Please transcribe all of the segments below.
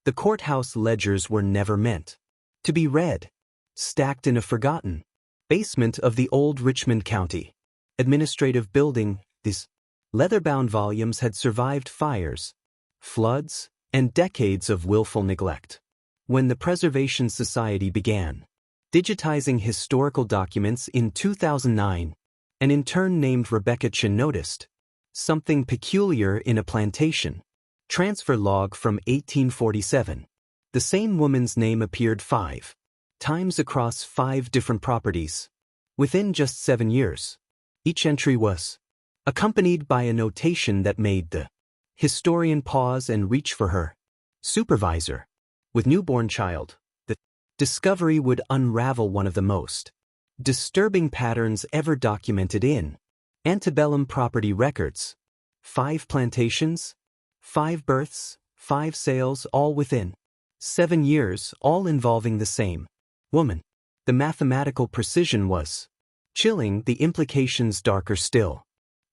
The courthouse ledgers were never meant to be read, stacked in a forgotten basement of the old Richmond County administrative building. These leather-bound volumes had survived fires, floods, and decades of willful neglect. When the Preservation Society began digitizing historical documents in 2009, an intern named Rebecca Chin noticed something peculiar in a plantation transfer log from 1847. The same woman's name appeared 5 times across 5 different properties within just 7 years. Each entry was accompanied by a notation that made the historian pause and reach for her supervisor. With newborn child, the discovery would unravel one of the most disturbing patterns ever documented in antebellum property records. 5 plantations, 5 births, 5 sales, all within 7 years, all involving the same woman. The mathematical precision was chilling, the implications darker still.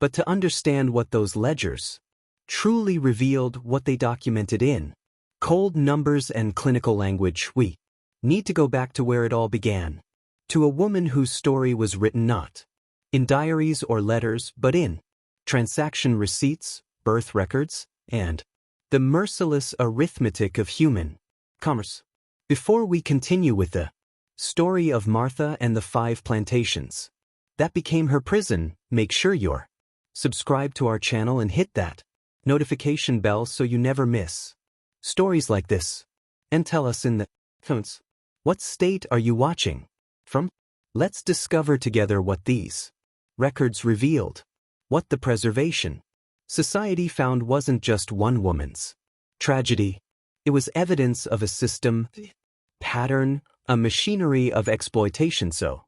But to understand what those ledgers truly revealed, what they documented in cold numbers and clinical language, we need to go back to where it all began. To a woman whose story was written not in diaries or letters, but in transaction receipts, birth records, and the merciless arithmetic of human commerce. Before we continue with the story of Martha and the 5 plantations that became her prison, make sure you're subscribed to our channel and hit that notification bell so you never miss stories like this. And tell us in the comments, what state are you watching from? Let's discover together what these records revealed. What the Preservation Society found wasn't just one woman's tragedy. It was evidence of a system, pattern, a machinery of exploitation so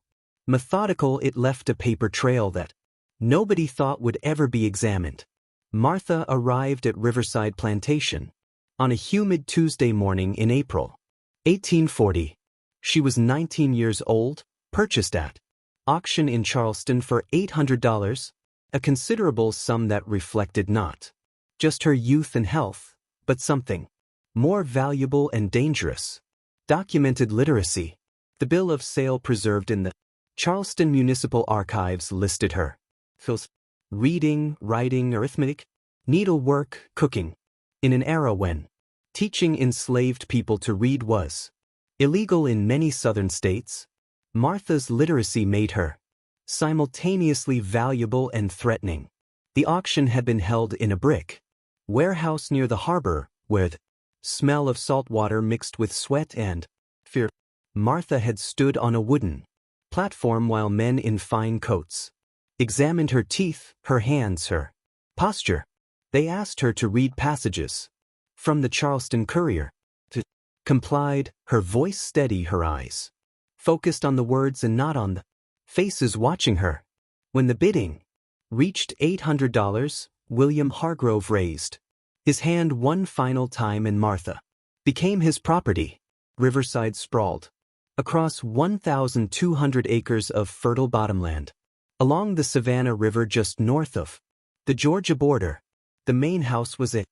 methodical it left a paper trail that nobody thought would ever be examined. Martha arrived at Riverside Plantation on a humid Tuesday morning in April 1840. She was 19 years old, purchased at auction in Charleston for $800, a considerable sum that reflected not just her youth and health, but something more valuable and dangerous: documented literacy. The bill of sale preserved in the Charleston Municipal Archives listed her skills: reading, writing, arithmetic, needlework, cooking. In an era when teaching enslaved people to read was illegal in many southern states, Martha's literacy made her simultaneously valuable and threatening. The auction had been held in a brick warehouse near the harbor, where the smell of salt water mixed with sweat and fear. Martha had stood on a wooden platform while men in fine coats examined her teeth, her hands, her posture. They asked her to read passages from the Charleston Courier. To complied, her voice steady, her eyes focused on the words and not on the faces watching her. When the bidding reached $800, William Hargrove raised his hand one final time and Martha became his property. Riverside sprawled across 1,200 acres of fertile bottomland along the Savannah River just north of the Georgia border. The main house was a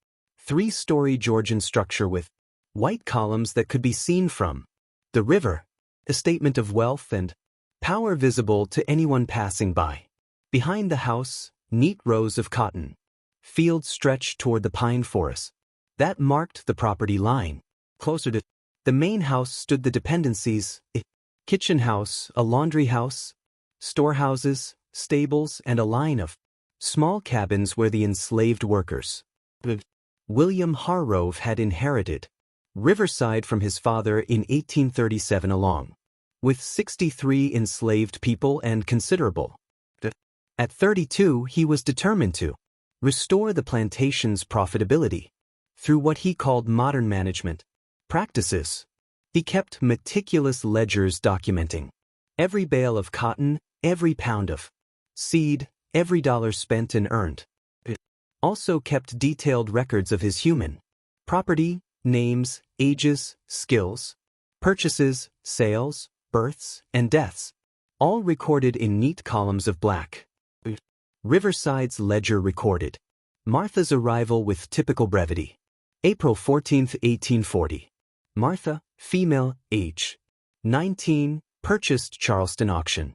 3-story Georgian structure with white columns that could be seen from the river, a statement of wealth and power visible to anyone passing by. Behind the house, neat rows of cotton fields stretched toward the pine forest that marked the property line. Closer to the main house stood the dependencies: a kitchen house, a laundry house, storehouses, stables, and a line of small cabins where the enslaved workers William Hargrove had inherited Riverside from his father in 1837, along with 63 enslaved people and considerable. At 32, he was determined to restore the plantation's profitability through what he called modern management practices. He kept meticulous ledgers documenting every bale of cotton, every pound of seed, every dollar spent and earned. It also kept detailed records of his human property, names, ages, skills, purchases, sales, births, and deaths, all recorded in neat columns of black. Riverside's ledger recorded Martha's arrival with typical brevity. April 14, 1840. Martha, female, age 19, purchased Charleston auction.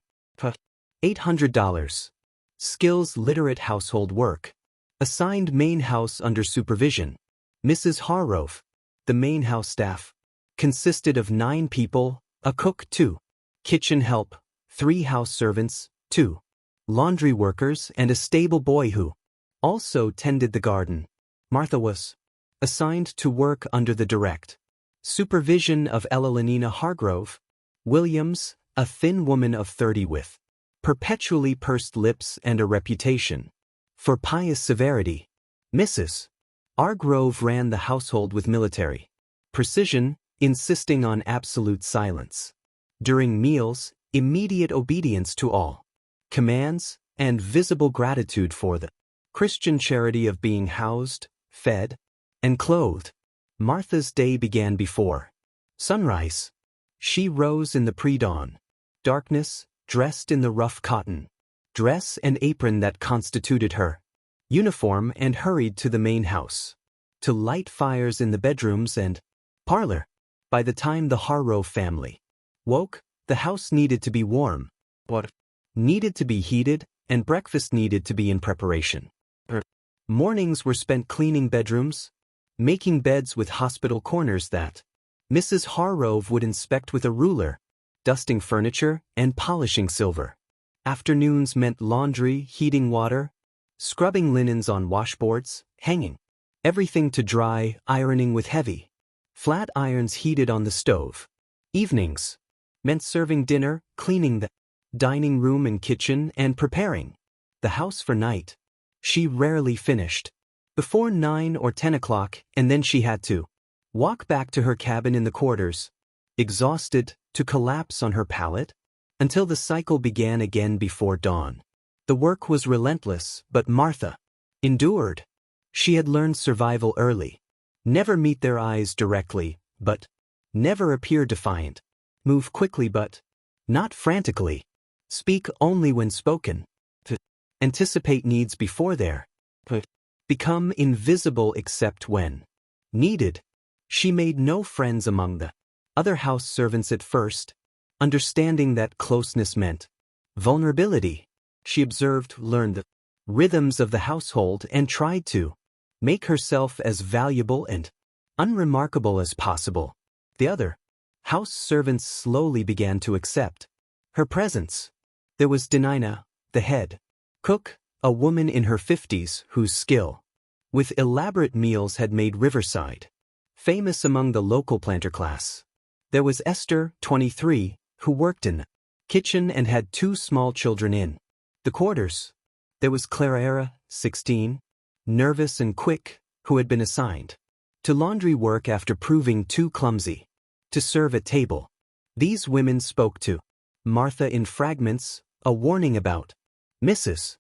$800. Skills literate household work. Assigned main house under supervision. Mrs. Hargrove. The main house staff consisted of 9 people, a cook 2, kitchen help 3 house servants 2, laundry workers and a stable boy who also tended the garden. Martha was assigned to work under the direct supervision of Ellalinina Hargrove Williams, a thin woman of 30 with perpetually pursed lips and a reputation for pious severity. Mrs. Hargrove ran the household with military precision, insisting on absolute silence during meals, immediate obedience to all commands, and visible gratitude for the Christian charity of being housed, fed, and clothed. Martha's day began before sunrise. She rose in the pre-dawn darkness, dressed in the rough cotton dress and apron that constituted her uniform, and hurried to the main house to light fires in the bedrooms and parlor. By the time the Hargrove family woke, the house needed to be warm, what needed to be heated, and breakfast needed to be in preparation. Mornings were spent cleaning bedrooms, making beds with hospital corners that Mrs. Hargrove would inspect with a ruler, dusting furniture, and polishing silver. Afternoons meant laundry, heating water, scrubbing linens on washboards, hanging everything to dry, ironing with heavy flat irons heated on the stove. Evenings meant serving dinner, cleaning the dining room and kitchen, and preparing the house for night. She rarely finished before 9 or 10 o'clock, and then she had to walk back to her cabin in the quarters, exhausted, to collapse on her pallet, until the cycle began again before dawn. The work was relentless, but Martha endured. She had learned survival early. Never meet their eyes directly, but never appear defiant. Move quickly but not frantically. Speak only when spoken. To anticipate needs before they're become invisible except when needed. She made no friends among the other house servants at first, understanding that closeness meant vulnerability. She observed, learned the rhythms of the household, and tried to make herself as valuable and unremarkable as possible. The other house servants slowly began to accept her presence. There was Denina, the head cook, a woman in her 50s whose skill with elaborate meals had made Riverside famous among the local planter class. There was Esther, 23, who worked in the kitchen and had 2 small children in the quarters. There was Clara, 16, nervous and quick, who had been assigned to laundry work after proving too clumsy to serve at table. These women spoke to Martha in fragments, a warning about Mrs.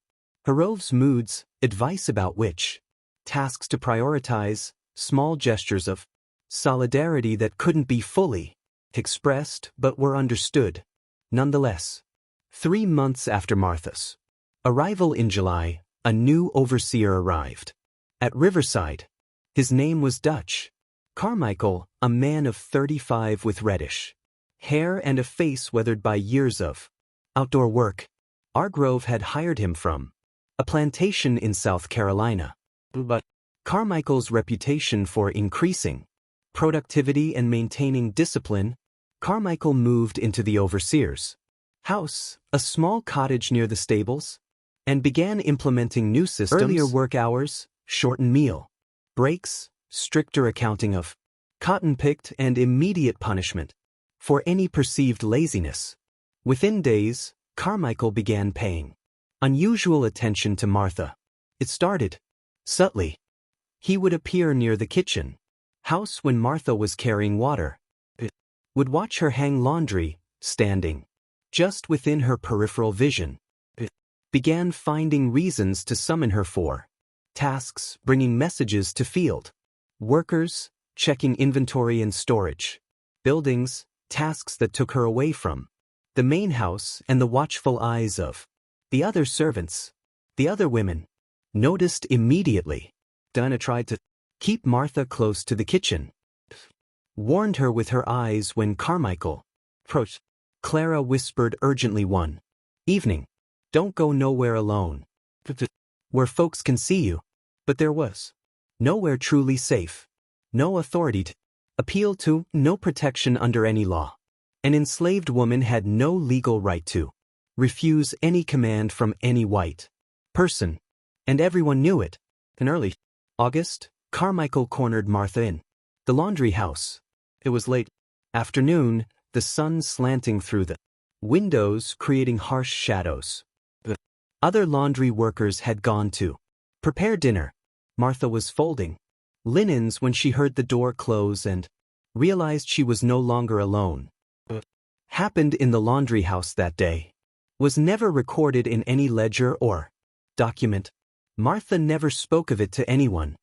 Hargrove's moods, advice about which tasks to prioritize, small gestures of solidarity that couldn't be fully expressed but were understood nonetheless. 3 months after Martha's arrival in July, a new overseer arrived at Riverside. His name was Dutch Carmichael, a man of 35 with reddish hair and a face weathered by years of outdoor work. Hargrove had hired him from a plantation in South Carolina. But Carmichael's reputation for increasing productivity and maintaining discipline, Carmichael moved into the overseer's house, a small cottage near the stables, and began implementing new systems: earlier work hours, shortened meal breaks, stricter accounting of cotton picked, and immediate punishment for any perceived laziness. Within days, Carmichael began paying unusual attention to Martha. It started subtly. He would appear near the kitchen house when Martha was carrying water. Would watch her hang laundry, standing just within her peripheral vision. Began finding reasons to summon her for tasks, bringing messages to field workers, checking inventory and storage buildings, tasks that took her away from the main house and the watchful eyes of the other servants. The other women noticed immediately. Dinah tried to Keep Martha close to the kitchen. Warned her with her eyes when Carmichael approached. Clara whispered urgently one evening, "Don't go nowhere alone. Where folks can see you." But there was nowhere truly safe. No authority to appeal to, no protection under any law. An enslaved woman had no legal right to refuse any command from any white person, and everyone knew it. In early August, Carmichael cornered Martha in the laundry house. It was late afternoon, the sun slanting through the windows creating harsh shadows. The other laundry workers had gone to prepare dinner. Martha was folding linens when she heard the door close and realized she was no longer alone. What happened in the laundry house that day was never recorded in any ledger or document. Martha never spoke of it to anyone,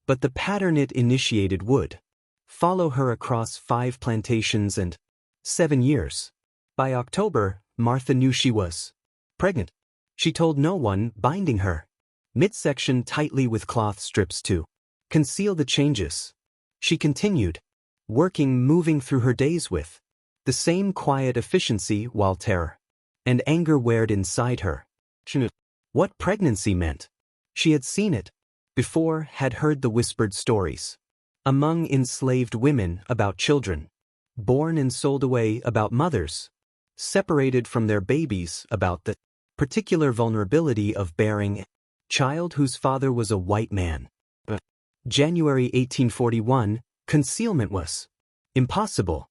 but the pattern it initiated would follow her across 5 plantations and 7 years. By October, Martha knew she was pregnant. She told no one, binding her midsection tightly with cloth strips to conceal the changes. She continued working, moving through her days with the same quiet efficiency while terror and anger weared inside her. She knew what pregnancy meant. She had seen it before, had heard the whispered stories among enslaved women about children born and sold away, about mothers separated from their babies, about the particular vulnerability of bearing a child whose father was a white man. But January 1841, concealment was impossible.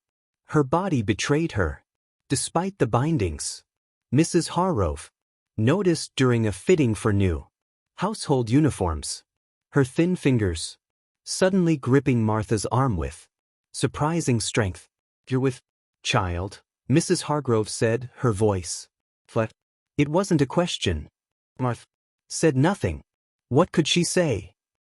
Her body betrayed her. Despite the bindings, Mrs. Hargrove noticed during a fitting for new household uniforms, her thin fingers suddenly gripping Martha's arm with surprising strength. "You're with child," Mrs. Hargrove said, her voice flat. It wasn't a question. Martha said nothing. What could she say?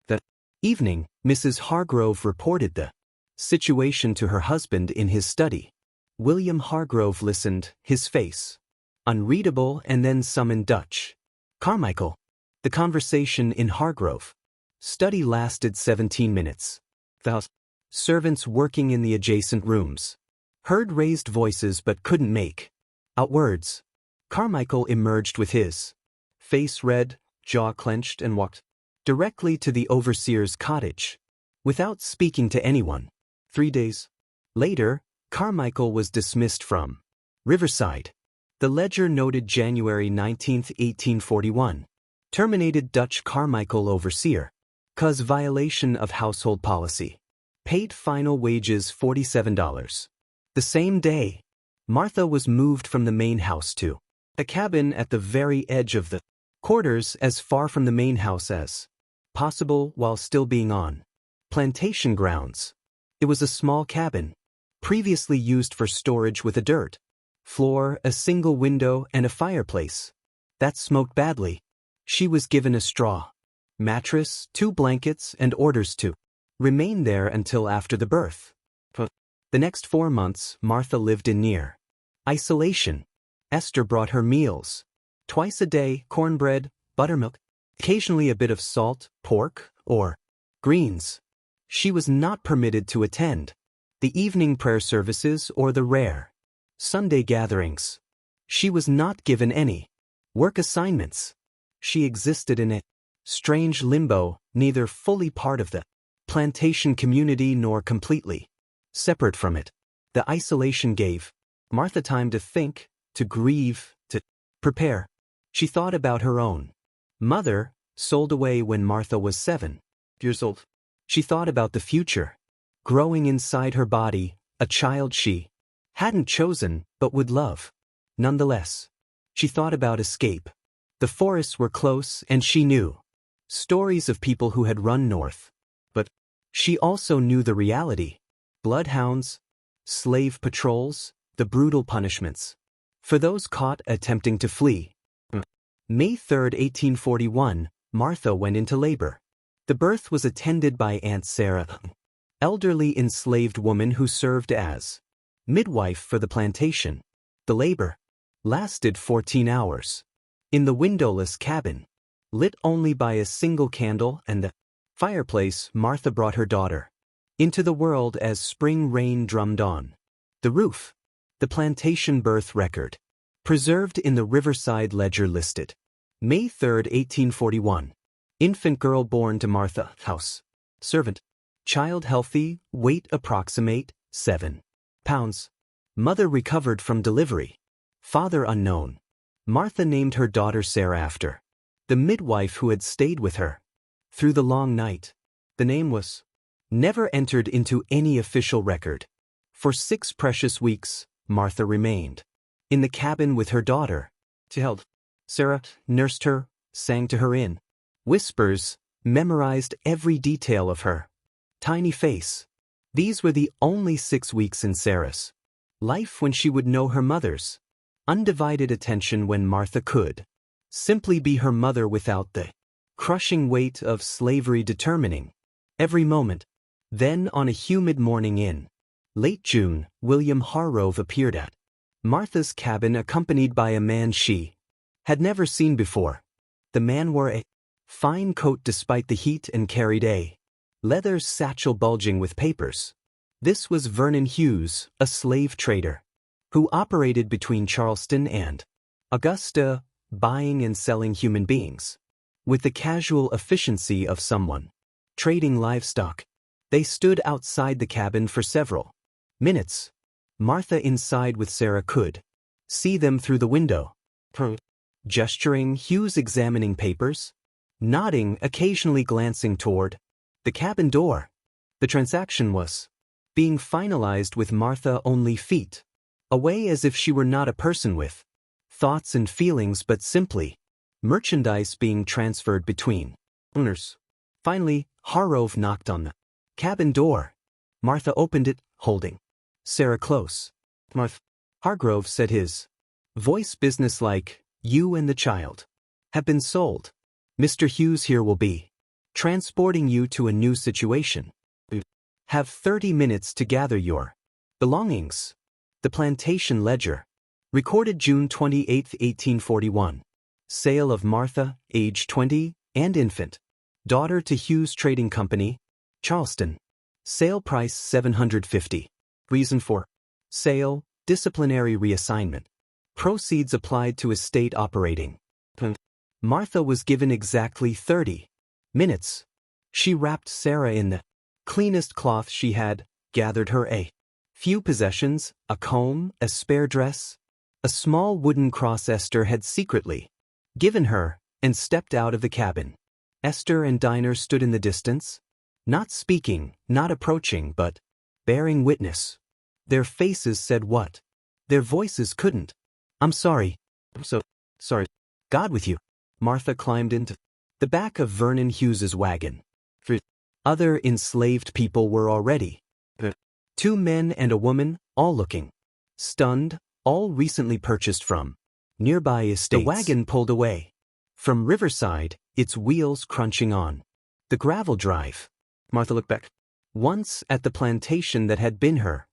That evening, Mrs. Hargrove reported the situation to her husband in his study. William Hargrove listened, his face unreadable, and then summoned Dutch Carmichael. The conversation in Hargrove study lasted 17 minutes. The servants working in the adjacent rooms heard raised voices but couldn't make out words. Carmichael emerged with his face red, jaw clenched, and walked directly to the overseer's cottage without speaking to anyone. 3 days later, Carmichael was dismissed from Riverside. The ledger noted January 19, 1841. Terminated Dutch Carmichael overseer. Cause violation of household policy. Paid final wages $47. The same day, Martha was moved from the main house to a cabin at the very edge of the quarters, as far from the main house as possible while still being on plantation grounds. It was a small cabin, previously used for storage, with a dirt floor, a single window, and a fireplace that smoked badly. She was given a straw mattress, 2 blankets, and orders to remain there until after the birth. For the next 4 months, Martha lived in near isolation. Esther brought her meals twice a day: cornbread, buttermilk, occasionally a bit of salt, pork, or greens. She was not permitted to attend the evening prayer services or the rare Sunday gatherings. She was not given any work assignments. She existed in a strange limbo, neither fully part of the plantation community nor completely separate from it. The isolation gave Martha time to think, to grieve, to prepare. She thought about her own mother, sold away when Martha was 7 years old. She thought about the future, growing inside her body, a child she hadn't chosen but would love nonetheless. She thought about escape. The forests were close, and she knew stories of people who had run north. But she also knew the reality: bloodhounds, slave patrols, the brutal punishments for those caught attempting to flee. May 3, 1841, Martha went into labor. The birth was attended by Aunt Sarah, an elderly enslaved woman who served as midwife for the plantation. The labor lasted 14 hours. In the windowless cabin, lit only by a single candle and the fireplace, Martha brought her daughter into the world as spring rain drummed on the roof. The plantation birth record, preserved in the Riverside Ledger, listed May 3, 1841. Infant girl born to Martha, house servant. Child healthy, weight approximate 7 pounds. Mother recovered from delivery. Father unknown. Martha named her daughter Sarah after the midwife who had stayed with her through the long night. The name was never entered into any official record. For 6 precious weeks, Martha remained in the cabin with her daughter. She held Sarah, nursed her, sang to her in whispers, memorized every detail of her tiny face. These were the only 6 weeks in Sarah's life when she would know her mother's undivided attention, when Martha could simply be her mother without the crushing weight of slavery determining every moment. Then, on a humid morning in late June, William Harrove appeared at Martha's cabin accompanied by a man she had never seen before. The man wore a fine coat despite the heat and carried a leather satchel bulging with papers. This was Vernon Hughes, a slave trader who operated between Charleston and Augusta, buying and selling human beings with the casual efficiency of someone trading livestock. They stood outside the cabin for several minutes. Martha, inside with Sarah, could see them through the window. Gesturing, Hughes examining papers, nodding, occasionally glancing toward the cabin door. The transaction was being finalized with Martha only feet away, as if she were not a person with thoughts and feelings, but simply merchandise being transferred between owners. Finally, Harrove knocked on the cabin door. Martha opened it, holding Sarah close. "Martha," Hargrove said, his voice businesslike, "you and the child have been sold. Mr. Hughes here will be transporting you to a new situation. Have 30 minutes to gather your belongings." The Plantation Ledger, recorded June 28, 1841. Sale of Martha, age 20, and infant daughter to Hughes Trading Company, Charleston. Sale price $750. Reason for sale: disciplinary reassignment. Proceeds applied to estate operating. Martha was given exactly 30 minutes. She wrapped Sarah in the cleanest cloth she had, gathered her a few possessions, a comb, a spare dress, a small wooden cross Esther had secretly given her, and stepped out of the cabin. Esther and Dinah stood in the distance, not speaking, not approaching, but bearing witness. Their faces said what their voices couldn't. "I'm sorry. I'm so sorry. God with you." Martha climbed into the back of Vernon Hughes's wagon. Other enslaved people were already 2 men and a woman, all looking stunned, all recently purchased from nearby estates. The wagon pulled away from Riverside, its wheels crunching on the gravel drive. Martha looked back once at the plantation that had been her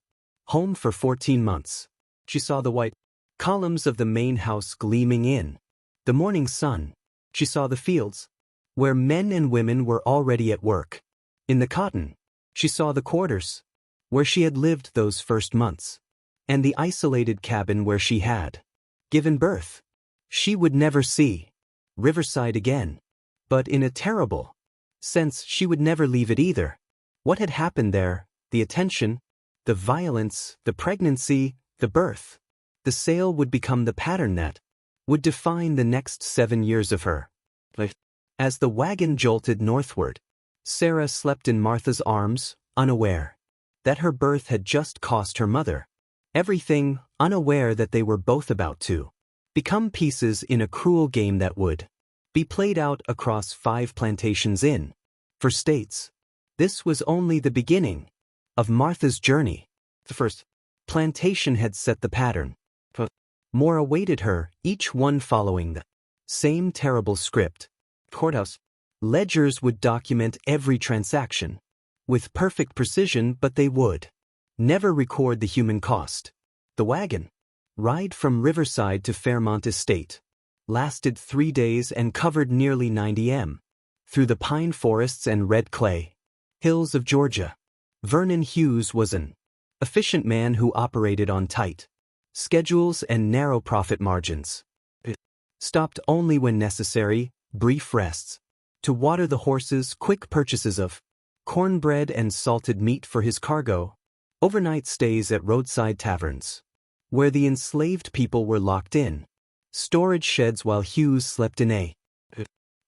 home for 14 months. She saw the white columns of the main house gleaming in the morning sun. She saw the fields where men and women were already at work in the cotton. She saw the quarters where she had lived those first months, and the isolated cabin where she had given birth. She would never see Riverside again, but in a terrible sense she would never leave it either. What had happened there, the attention, the violence, the pregnancy, the birth, the sale, would become the pattern that would define the next 7 years of her life. As the wagon jolted northward, Sarah slept in Martha's arms, unaware that her birth had just cost her mother everything, unaware that they were both about to become pieces in a cruel game that would be played out across 5 plantations in 4 states. This was only the beginning of Martha's journey. The first plantation had set the pattern. More awaited her, each one following the same terrible script. Courthouse ledgers would document every transaction with perfect precision, but they would never record the human cost. The wagon ride from Riverside to Fairmont Estate lasted 3 days and covered nearly 90 m. through the pine forests and red clay hills of Georgia. Vernon Hughes was an efficient man who operated on tight schedules and narrow profit margins. Stopped only when necessary, brief rests to water the horses, quick purchases of cornbread and salted meat for his cargo, overnight stays at roadside taverns, where the enslaved people were locked in, storage sheds while Hughes slept in a.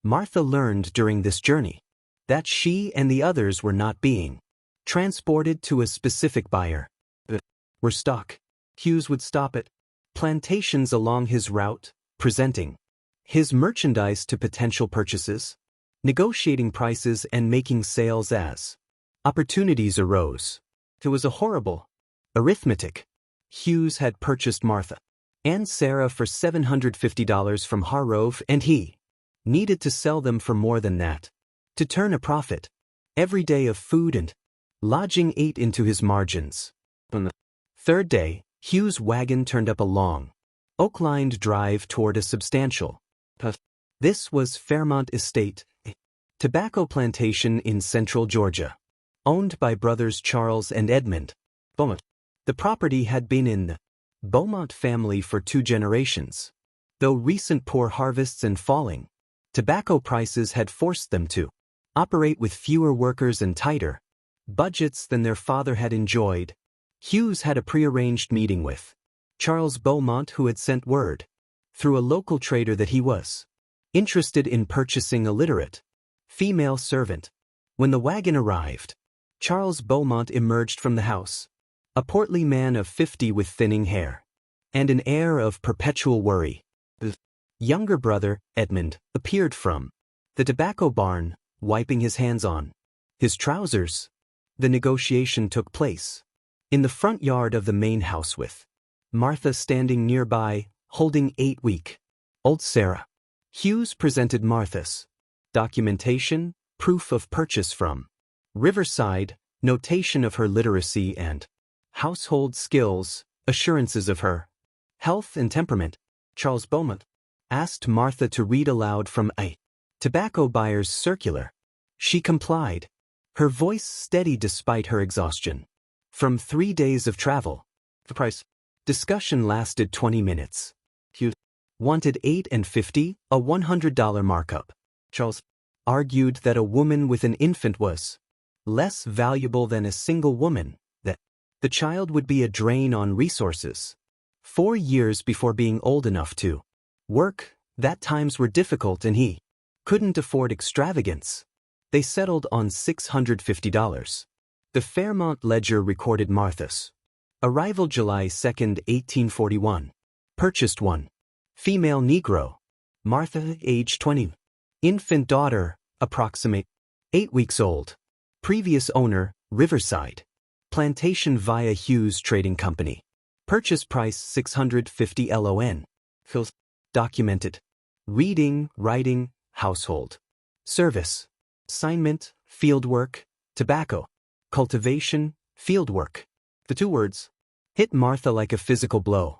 Martha learned during this journey that she and the others were not being transported to a specific buyer. Were stock. Hughes would stop at plantations along his route, presenting his merchandise to potential purchases, negotiating prices and making sales as opportunities arose. It was a horrible arithmetic. Hughes had purchased Martha and Sarah for $750 from Harrove, and he needed to sell them for more than that to turn a profit. Every day of food and lodging ate into his margins. On the third day, Hughes' wagon turned up a long, oak-lined drive toward a substantial. This was Fairmont Estate, a tobacco plantation in central Georgia, owned by brothers Charles and Edmund Beaumont. The property had been in the Beaumont family for 2 generations, though recent poor harvests and falling tobacco prices had forced them to operate with fewer workers and tighter budgets than their father had enjoyed. Hughes had a prearranged meeting with Charles Beaumont, who had sent word through a local trader that he was interested in purchasing a literate female servant. When the wagon arrived, Charles Beaumont emerged from the house, a portly man of 50 with thinning hair and an air of perpetual worry. His younger brother, Edmund, appeared from the tobacco barn, wiping his hands on his trousers. The negotiation took place in the front yard of the main house, with Martha standing nearby, holding 8-week-old Sarah. Hughes presented Martha's documentation, proof of purchase from Riverside, notation of her literacy and household skills, assurances of her health and temperament. Charles Beaumont asked Martha to read aloud from a tobacco buyer's circular. She complied, her voice steady despite her exhaustion from 3 days of travel. The price discussion lasted 20 minutes. Hughes wanted $8.50, a $100 markup. Charles argued that a woman with an infant was less valuable than a single woman, that the child would be a drain on resources. 4 years before being old enough to work, that times were difficult and he couldn't afford extravagance. They settled on $650. The Fairmont Ledger recorded Martha's arrival July 2, 1841. Purchased 1 female Negro, Martha, age 20. Infant daughter, approximate 8 weeks old. Previous owner, Riverside Plantation via Hughes Trading Company. Purchase price $650 LON. Fills documented. Reading, writing, household service, assignment, fieldwork, tobacco, cultivation, fieldwork. The 2 words hit Martha like a physical blow.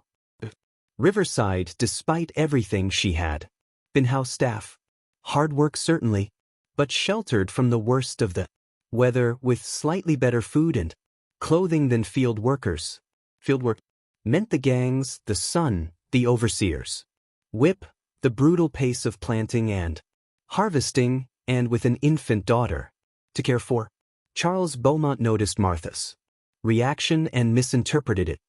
Riverside, despite everything she had been house staff. Hard work certainly, but sheltered from the worst of the weather, with slightly better food and clothing than field workers. Fieldwork meant the gangs, the sun, the overseers. Whip, the brutal pace of planting and harvesting, and with an infant daughter to care for. Charles Beaumont noticed Martha's reaction and misinterpreted it.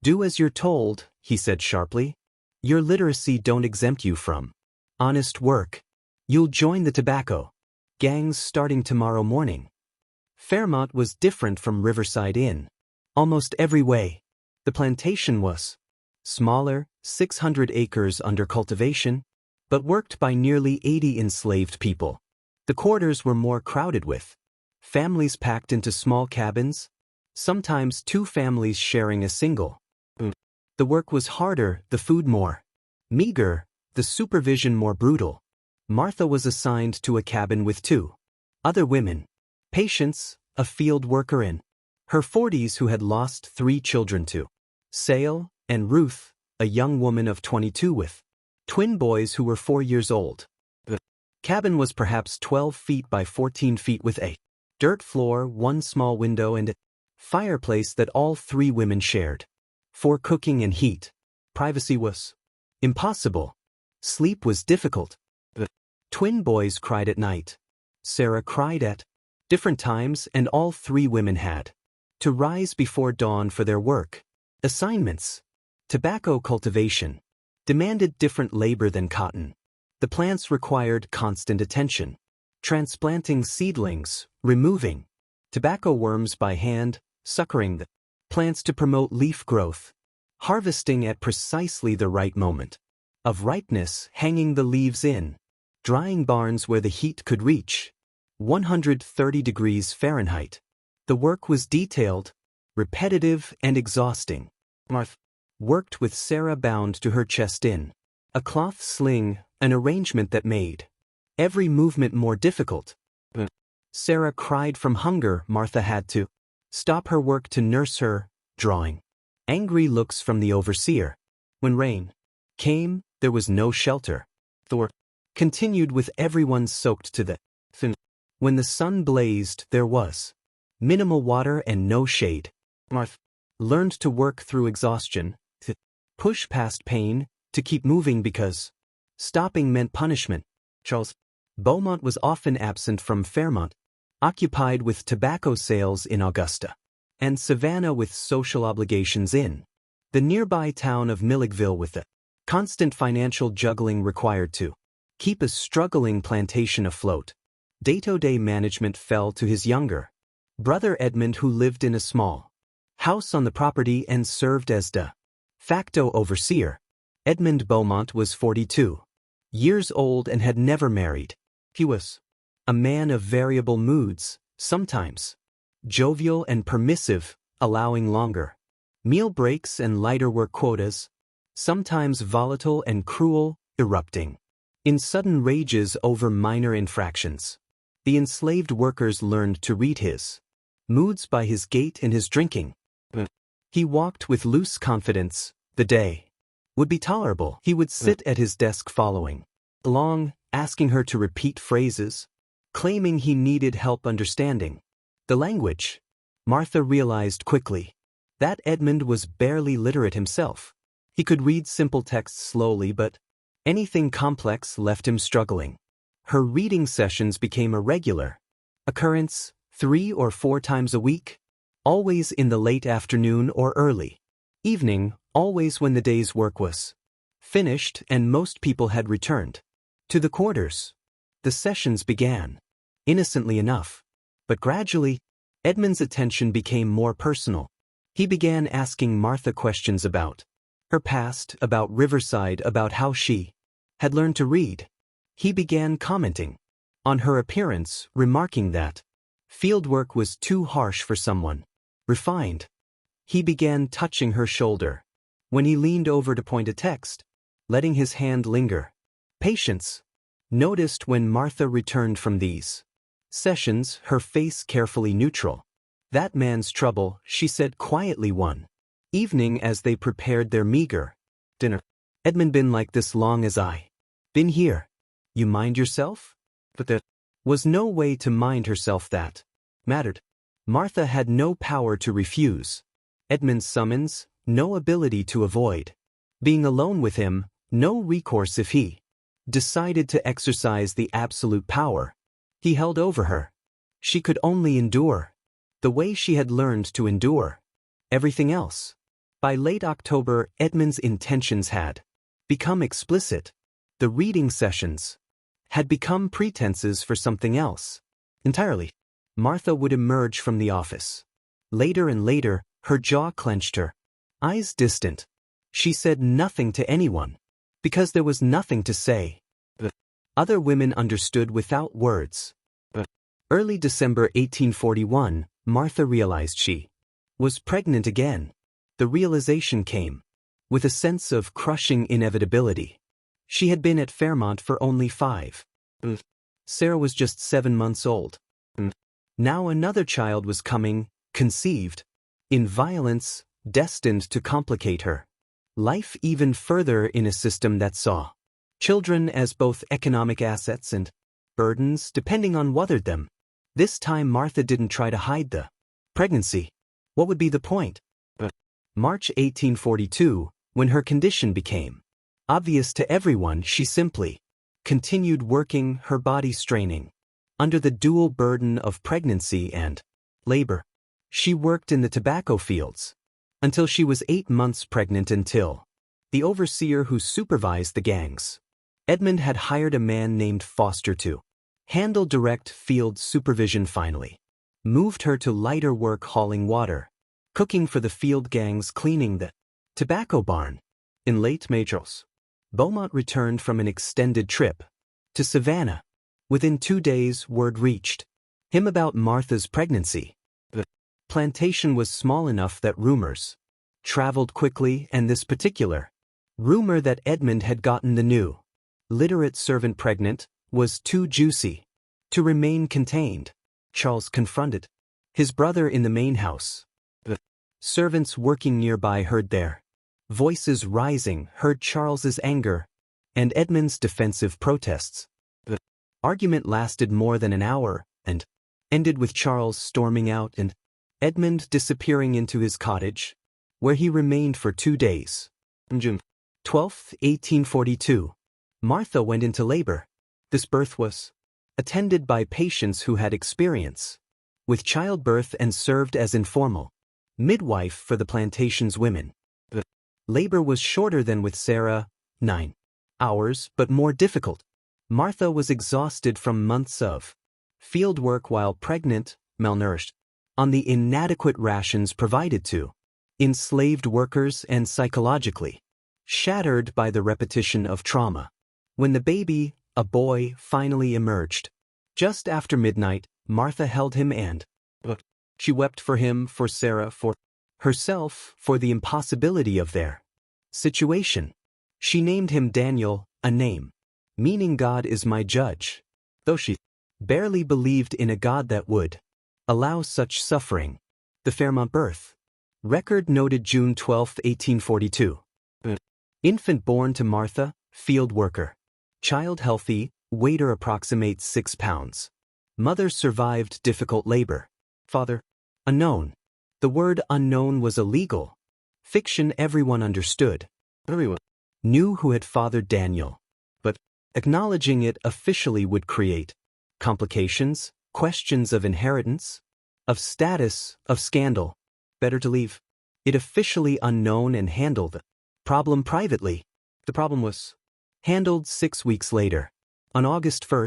Do as you're told, he said sharply. Your literacy don't exempt you from honest work. You'll join the tobacco gangs starting tomorrow morning. Fairmont was different from Riverside in almost every way. The plantation was smaller, 600 acres under cultivation, but worked by nearly 80 enslaved people. The quarters were more crowded, with families packed into small cabins, sometimes 2 families sharing a single. The work was harder, the food more meager, the supervision more brutal. Martha was assigned to a cabin with 2 other women. Patience, a field worker in her 40s who had lost 3 children to sale, and Ruth, a young woman of 22 with twin boys who were 4 years old. The cabin was perhaps 12 feet by 14 feet with a dirt floor, one small window and a fireplace that all three women shared. For cooking and heat, privacy was impossible. Sleep was difficult. The twin boys cried at night. Sarah cried at different times, and all three women had to rise before dawn for their work. Assignments. Tobacco cultivation demanded different labor than cotton. The plants required constant attention. Transplanting seedlings, removing tobacco worms by hand, suckering the plants to promote leaf growth, harvesting at precisely the right moment of ripeness, hanging the leaves in drying barns where the heat could reach 130 degrees Fahrenheit. The work was detailed, repetitive, and exhausting. Martha worked with Sarah bound to her chest in a cloth sling, an arrangement that made every movement more difficult. Sarah cried from hunger. Martha had to stop her work to nurse her, drawing angry looks from the overseer. When rain came, there was no shelter. The work continued with everyone soaked to the fin. When the sun blazed, there was minimal water and no shade. Martha learned to work through exhaustion, to push past pain, to keep moving because stopping meant punishment. Charles Beaumont was often absent from Fairmont, occupied with tobacco sales in Augusta, and Savannah with social obligations in the nearby town of Milledgeville, with the constant financial juggling required to keep a struggling plantation afloat. Day-to-day management fell to his younger brother Edmund, who lived in a small house on the property and served as de facto overseer. Edmund Beaumont was 42 years old and had never married. He was a man of variable moods, sometimes jovial and permissive, allowing longer meal breaks and lighter work quotas, sometimes volatile and cruel, erupting in sudden rages over minor infractions. The enslaved workers learned to read his moods by his gait and his drinking. He walked with loose confidence. The day would be tolerable. He would sit at his desk following along, asking her to repeat phrases, claiming he needed help understanding the language. Martha realized quickly that Edmund was barely literate himself. He could read simple texts slowly, but anything complex left him struggling. Her reading sessions became a regular occurrence, 3 or 4 times a week, always in the late afternoon or early evening, always when the day's work was finished and most people had returned to the quarters. The sessions began innocently enough, but gradually, Edmund's attention became more personal. He began asking Martha questions about her past, about Riverside, about how she had learned to read. He began commenting on her appearance, remarking that fieldwork was too harsh for someone refined. He began touching her shoulder when he leaned over to point a text, letting his hand linger. Patience noticed when Martha returned from these sessions, her face carefully neutral. "That man's trouble," she said quietly one evening as they prepared their meager dinner. "Edmund been like this long as I been here. You mind yourself?" But there was no way to mind herself that mattered. Martha had no power to refuse Edmund's summons, no ability to avoid being alone with him, no recourse if he decided to exercise the absolute power he held over her. She could only endure the way she had learned to endure everything else. By late October, Edmund's intentions had become explicit. The reading sessions had become pretenses for something else entirely. Martha would emerge from the office later and later, her jaw clenched, her eyes distant. She said nothing to anyone because there was nothing to say. The other women understood without words. Early December 1841, Martha realized she was pregnant again. The realization came with a sense of crushing inevitability. She had been at Fairmont for only 5. Sarah was just 7 months old. Now another child was coming, conceived in violence, destined to complicate her life even further in a system that saw children as both economic assets and burdens depending on whether them. This time Martha didn't try to hide the pregnancy. What would be the point? But March 1842, when her condition became obvious to everyone, she simply continued working, her body straining under the dual burden of pregnancy and labor. She worked in the tobacco fields until she was 8 months pregnant, until the overseer who supervised the gangs, Edmund, had hired a man named Foster to handle direct field supervision. Finally moved her to lighter work, hauling water, cooking for the field gangs, cleaning the tobacco barn. In late May, Charles Beaumont returned from an extended trip to Savannah. Within 2 days, word reached him about Martha's pregnancy. The plantation was small enough that rumors traveled quickly, and this particular rumor that Edmund had gotten the new literate servant pregnant was too juicy to remain contained. Charles confronted his brother in the main house. The servants working nearby heard their voices rising, heard Charles's anger and Edmund's defensive protests. The argument lasted more than an hour and ended with Charles storming out and Edmund disappearing into his cottage, where he remained for 2 days. On June 12, 1842, Martha went into labor. This birth was attended by patients who had experience with childbirth and served as informal midwife for the plantation's women. The labor was shorter than with Sarah, 9 hours, but more difficult. Martha was exhausted from months of field work while pregnant, malnourished on the inadequate rations provided to enslaved workers, and psychologically shattered by the repetition of trauma. When the baby, a boy, finally emerged just after midnight, Martha held him and she wept for him, for Sarah, for herself, for the impossibility of their situation. She named him Daniel, a name meaning God is my judge, though she barely believed in a God that would allow such suffering. The Fairmont birth record noted June 12, 1842. Infant born to Martha, field worker. Child healthy, weighter approximates 6 pounds. Mother survived difficult labor. Father unknown. The word unknown was a legal fiction everyone understood. Everyone knew who had fathered Daniel, but acknowledging it officially would create complications, questions of inheritance, of status, of scandal. Better to leave it officially unknown and handle the problem privately. The problem was handled 6 weeks later. On August 1,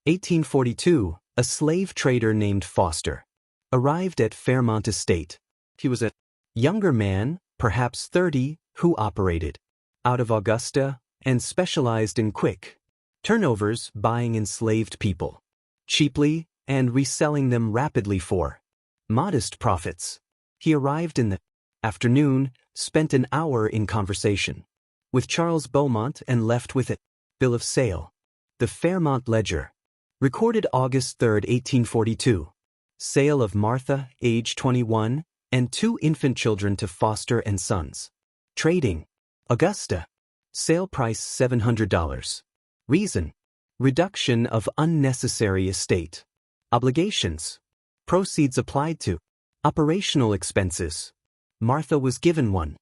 1842, a slave trader named Foster arrived at Fairmont Estate. He was a younger man, perhaps 30, who operated out of Augusta and specialized in quick turnovers, buying enslaved people cheaply and reselling them rapidly for modest profits. He arrived in the afternoon, spent an hour in conversation with Charles Beaumont, and left with a bill of sale. The Fairmont Ledger recorded August 3, 1842. Sale of Martha, age 21, and 2 infant children to Foster and Sons. Trading. Augusta. Sale price $700. Reason. Reduction of unnecessary estate obligations. Proceeds applied to operational expenses. Martha was given 1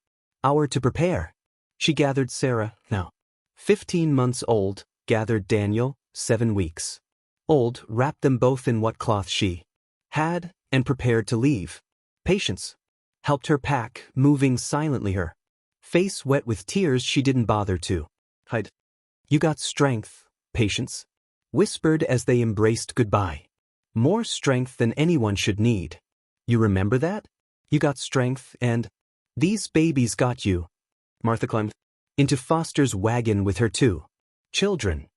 hour to prepare. She gathered Sarah, now 15 months old, gathered Daniel, 7 weeks old, wrapped them both in what cloth she had, and prepared to leave. Patience helped her pack, moving silently, her face wet with tears she didn't bother to hide. You got strength, Patience whispered as they embraced goodbye. More strength than anyone should need. You remember that? You got strength, and these babies got you. Martha climbed into Foster's wagon with her 2 children.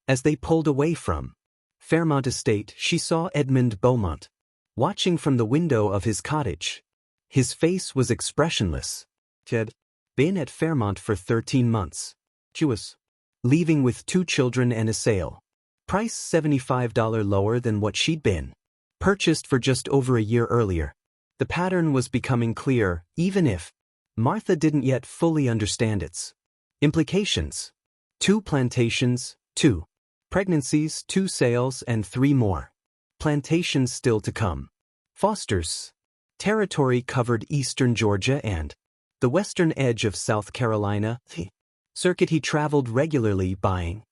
As they pulled away from Fairmont Estate, she saw Edmund Beaumont watching from the window of his cottage. His face was expressionless. He had been at Fairmont for 13 months. She was leaving with 2 children and a sale price $75 lower than what she'd been purchased for just over a year earlier. The pattern was becoming clear, even if Martha didn't yet fully understand its implications. 2 plantations, 2 Pregnancies, 2 sales and 3 more. Plantations still to come. Foster's territory covered eastern Georgia and the western edge of South Carolina. The circuit he traveled regularly buying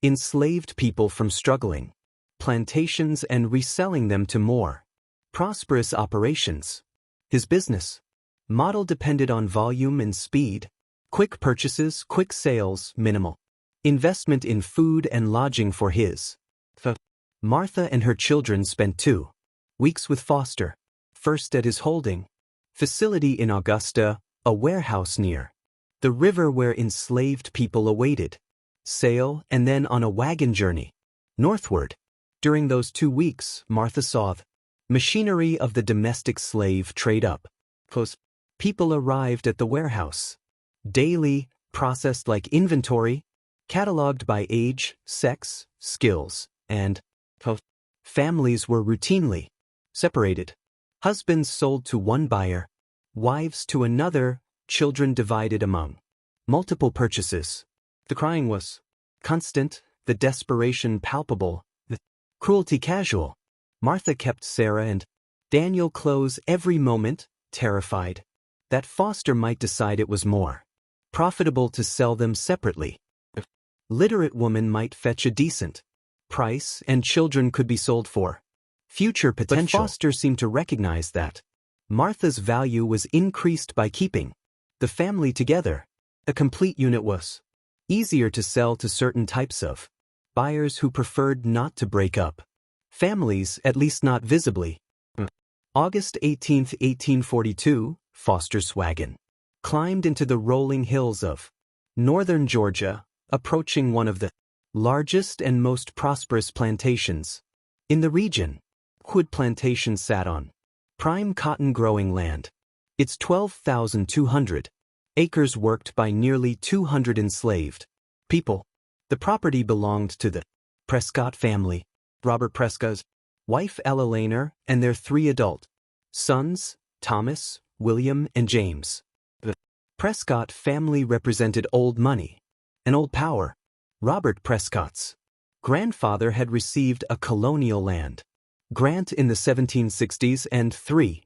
enslaved people from struggling plantations and reselling them to more prosperous operations. His business model depended on volume and speed. Quick purchases, quick sales, minimal investment in food and lodging for his. Martha and her children spent 2 weeks with Foster, first at his holding facility in Augusta, a warehouse near the river where enslaved people awaited sale, and then on a wagon journey northward. During those 2 weeks, Martha saw the machinery of the domestic slave trade up close. People arrived at the warehouse daily, processed like inventory, cataloged by age, sex, skills, and families were routinely separated. Husbands sold to one buyer, wives to another, children divided among multiple purchases. The crying was constant, the desperation palpable, the cruelty casual. Martha kept Sarah and Daniel close every moment, terrified that Foster might decide it was more profitable to sell them separately. A literate woman might fetch a decent price and children could be sold for future potential. But Foster seemed to recognize that Martha's value was increased by keeping the family together. A complete unit was easier to sell to certain types of buyers who preferred not to break up families, at least not visibly. August 18, 1842, Foster's wagon climbed into the rolling hills of northern Georgia, approaching one of the largest and most prosperous plantations in the region. Wood Plantation sat on prime cotton-growing land. Its 12,200 acres worked by nearly 200 enslaved people. The property belonged to the Prescott family, Robert Prescott's wife Ella Laner, and their 3 adult sons, Thomas, William, and James. The Prescott family represented old money and old power. Robert Prescott's grandfather had received a colonial land grant in the 1760s, and 3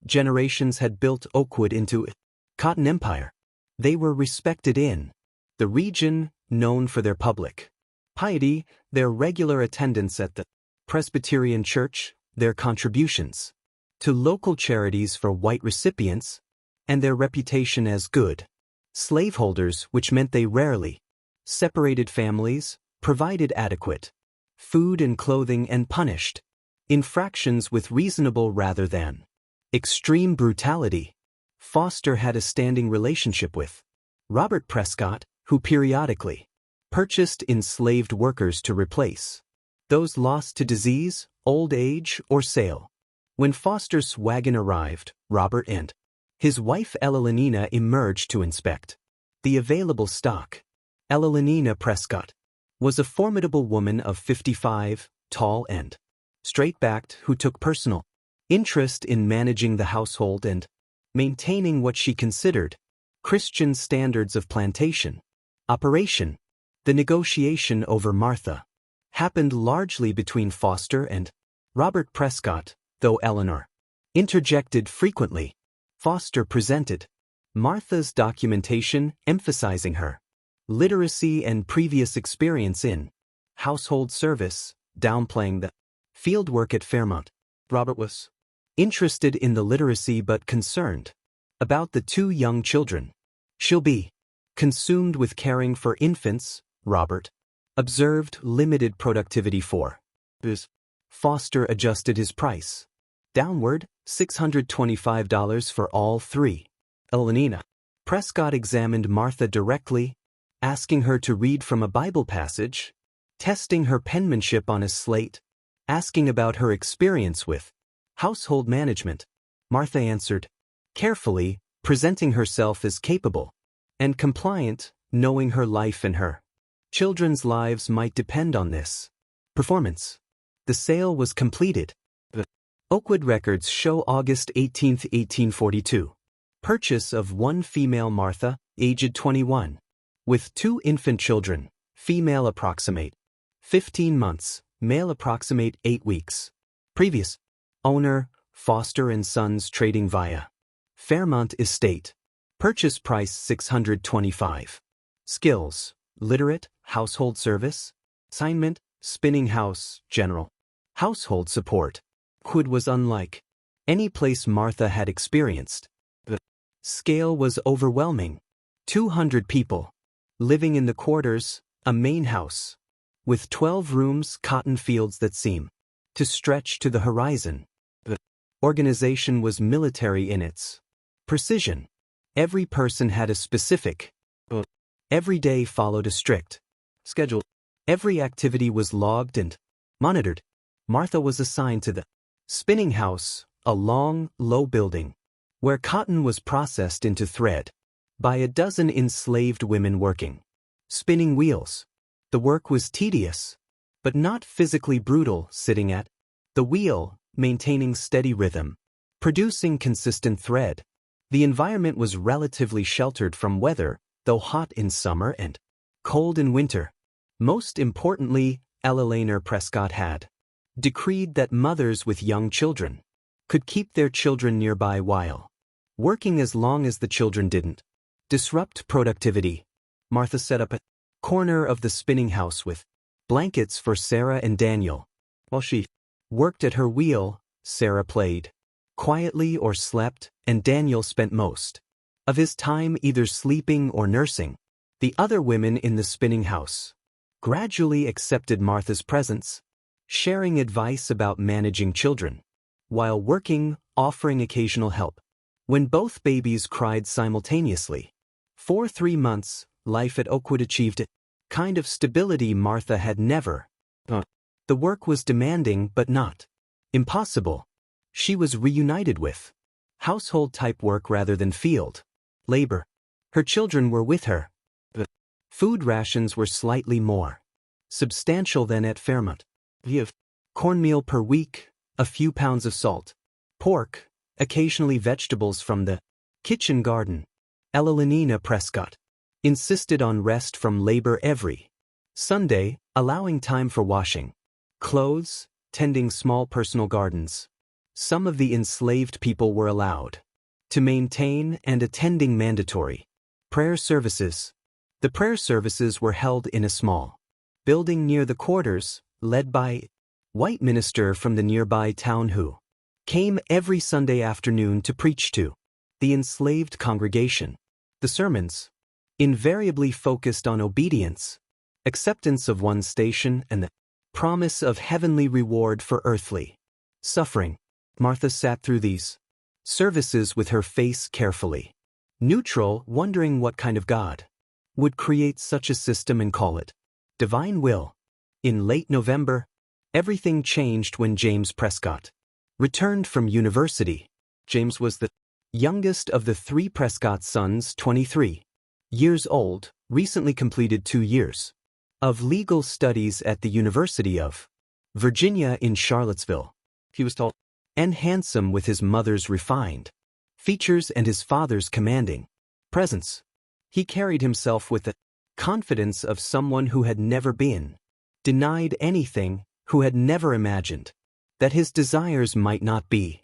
generations had built Oakwood into a cotton empire. They were respected in the region, known for their public piety, their regular attendance at the Presbyterian Church, their contributions to local charities for white recipients, and their reputation as good slaveholders, which meant they rarely separated families, provided adequate food and clothing, and punished infractions with reasonable rather than extreme brutality. Foster had a standing relationship with Robert Prescott, who periodically purchased enslaved workers to replace those lost to disease, old age, or sale. When Foster's wagon arrived, Robert and his wife Ella Lenina emerged to inspect the available stock. Ella Lenina Prescott was a formidable woman of 55, tall and straight-backed, who took personal interest in managing the household and maintaining what she considered Christian standards of plantation operation. The negotiation over Martha happened largely between Foster and Robert Prescott, though Eleanor interjected frequently. Foster presented Martha's documentation, emphasizing her literacy and previous experience in household service, downplaying the fieldwork at Fairmont. Robert was interested in the literacy but concerned about the 2 young children. She'll be consumed with caring for infants, Robert observed. Limited productivity for this. Foster adjusted his price downward, $625 for all 3. Elenina Prescott examined Martha directly, asking her to read from a Bible passage, testing her penmanship on a slate, asking about her experience with household management. Martha answered carefully, presenting herself as capable and compliant, knowing her life and her children's lives might depend on this performance. The sale was completed. The Oakwood records show August 18, 1842. Purchase of 1 female Martha, aged 21, with 2 infant children, female approximate 15 months, male approximate 8 weeks. Previous owner, Foster and Sons trading via Fairmont Estate. Purchase price $625. Skills: literate, household service. Assignment: spinning house, general household support. Oakwood was unlike any place Martha had experienced. The scale was overwhelming. 200 people living in the quarters, a main house with 12 rooms, cotton fields that seem to stretch to the horizon. The organization was military in its precision. Every person had a specific. Every day followed a strict schedule. Every activity was logged and monitored. Martha was assigned to the spinning house, a long, low building, where cotton was processed into thread by a dozen enslaved women working spinning wheels. The work was tedious, but not physically brutal, sitting at the wheel, maintaining steady rhythm, producing consistent thread. The environment was relatively sheltered from weather, though hot in summer and cold in winter. Most importantly, Eleanor Prescott had decreed that mothers with young children could keep their children nearby while working, as long as the children didn't disrupt productivity. Martha set up a corner of the spinning house with blankets for Sarah and Daniel. While she worked at her wheel, Sarah played quietly or slept, and Daniel spent most of his time either sleeping or nursing. The other women in the spinning house gradually accepted Martha's presence, sharing advice about managing children while working, offering occasional help when both babies cried simultaneously. For 3 months, life at Oakwood achieved a kind of stability Martha had never. The work was demanding but not impossible. She was reunited with household-type work rather than field labor. Her children were with her. The food rations were slightly more substantial than at Fairmont. Cornmeal per week, a few pounds of salt, pork, occasionally vegetables from the kitchen garden. Eleanor Prescott insisted on rest from labor every Sunday, allowing time for washing clothes, tending small personal gardens. Some of the enslaved people were allowed to maintain and attending mandatory prayer services. The prayer services were held in a small building near the quarters, led by a white minister from the nearby town who came every Sunday afternoon to preach to the enslaved congregation. The sermons invariably focused on obedience, acceptance of one's station, and the promise of heavenly reward for earthly suffering. Martha sat through these services with her face carefully neutral, wondering what kind of God would create such a system and call it divine will. In late November, everything changed when James Prescott returned from university. James was the youngest of the 3 Prescott sons, 23 years old, recently completed 2 years of legal studies at the University of Virginia in Charlottesville. He was tall and handsome, with his mother's refined features and his father's commanding presence. He carried himself with the confidence of someone who had never been denied anything, who had never imagined that his desires might not be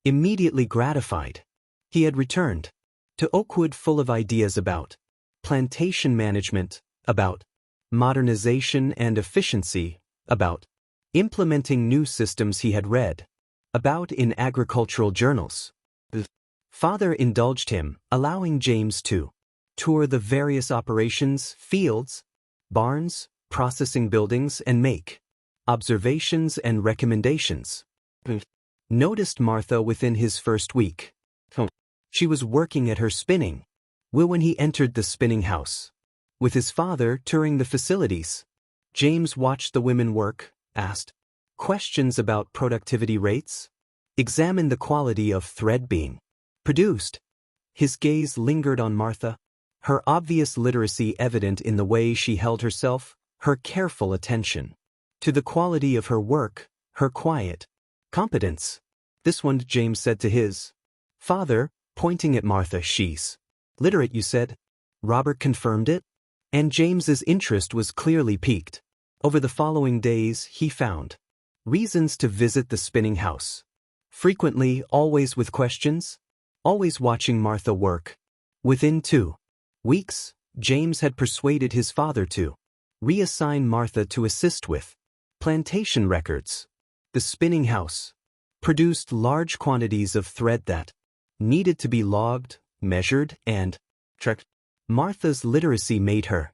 immediately gratified. He had returned to Oakwood full of ideas about plantation management, about modernization and efficiency, about implementing new systems he had read about in agricultural journals. The father indulged him, allowing James to tour the various operations, fields, barns, processing buildings, and make observations and recommendations. Noticed Martha within his first week. She was working at her spinning wheel when he entered the spinning house. With his father touring the facilities, James watched the women work, asked questions about productivity rates, examined the quality of thread being produced. His gaze lingered on Martha, her obvious literacy evident in the way she held herself, her careful attention to the quality of her work, her quiet competence. "This one," James said to his father, pointing at Martha. "She's literate, you said?" Robert confirmed it, and James's interest was clearly piqued. Over the following days, he found reasons to visit the spinning house. Frequently, always with questions, always watching Martha work. Within 2 weeks, James had persuaded his father to reassign Martha to assist with plantation records. The spinning house produced large quantities of thread that needed to be logged, measured, and tracked. Martha's literacy made her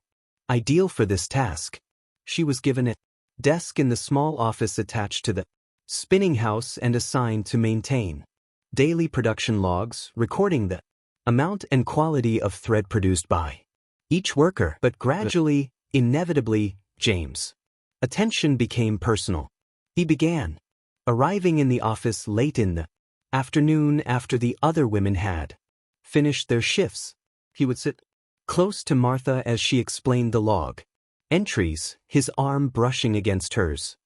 ideal for this task. She was given a desk in the small office attached to the spinning house and assigned to maintain daily production logs recording the amount and quality of thread produced by each worker. But gradually, inevitably, James' attention became personal. He began arriving in the office late in the afternoon after the other women had finished their shifts. He would sit close to Martha as she explained the log entries, his arm brushing against hers.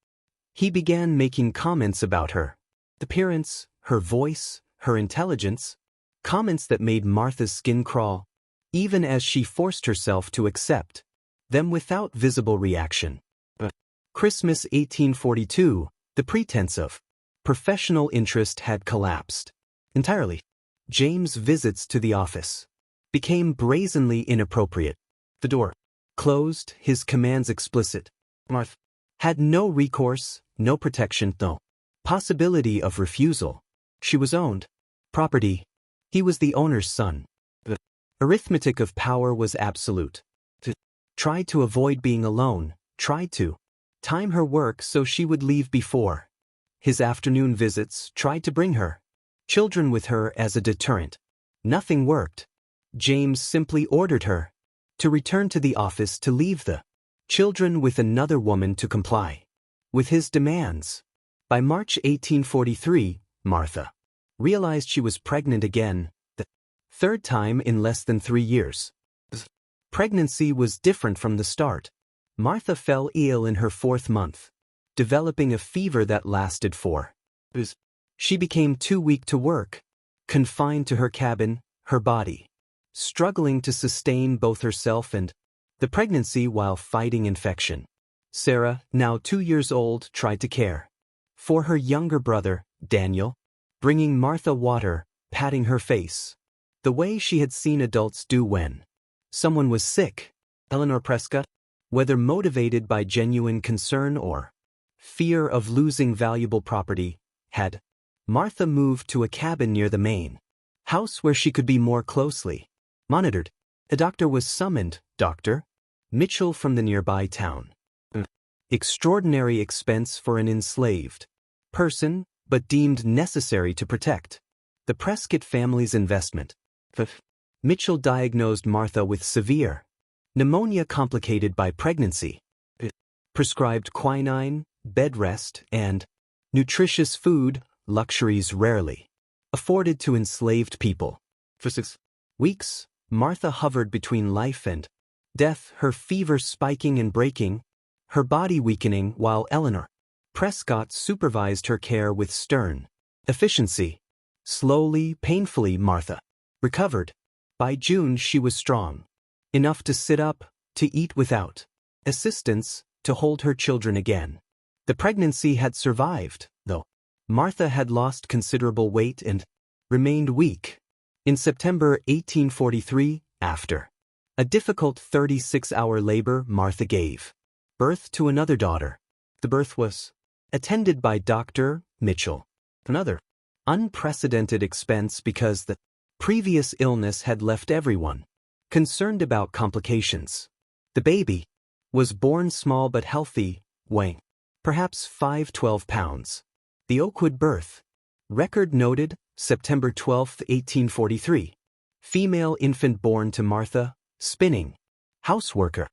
He began making comments about her appearance, her voice, her intelligence, comments that made Martha's skin crawl, even as she forced herself to accept them without visible reaction. Christmas 1842, the pretense of professional interest had collapsed entirely. James' visits to the office became brazenly inappropriate. The door closed, his commands explicit. Martha had no recourse, no protection, no possibility of refusal. She was owned property. He was the owner's son. The arithmetic of power was absolute. Tried to avoid being alone, tried to time her work so she would leave before his afternoon visits, tried to bring her children with her as a deterrent. Nothing worked. James simply ordered her to return to the office to leave the children with another woman to comply with his demands. By March 1843, Martha realized she was pregnant again, the third time in less than 3 years. Pregnancy was different from the start. Martha fell ill in her 4th month, developing a fever that lasted 4 days. She became too weak to work, confined to her cabin, her body struggling to sustain both herself and the pregnancy while fighting infection. Sarah, now 2 years old, tried to care for her younger brother, Daniel, bringing Martha water, patting her face, the way she had seen adults do when someone was sick. Eleanor Prescott, whether motivated by genuine concern or fear of losing valuable property, had Martha moved to a cabin near the main house where she could be more closely monitored. A doctor was summoned, Dr. Mitchell from the nearby town. Extraordinary expense for an enslaved person, but deemed necessary to protect the Prescott family's investment. Mitchell diagnosed Martha with severe pneumonia complicated by pregnancy, prescribed quinine, bed rest, and nutritious food, luxuries rarely afforded to enslaved people. For 6 weeks, Martha hovered between life and death, her fever spiking and breaking, her body weakening, while Eleanor Prescott supervised her care with stern efficiency. Slowly, painfully, Martha recovered. By June she was strong enough to sit up, to eat without assistance, to hold her children again. The pregnancy had survived, though Martha had lost considerable weight and remained weak. In September 1843, after a difficult 36-hour labor, Martha gave birth to another daughter. The birth was attended by Dr. Mitchell. Another unprecedented expense because the previous illness had left everyone concerned about complications. The baby was born small but healthy, weighing perhaps 5-12 pounds. The Oakwood birth record noted September 12, 1843. Female infant born to Martha, spinning houseworker.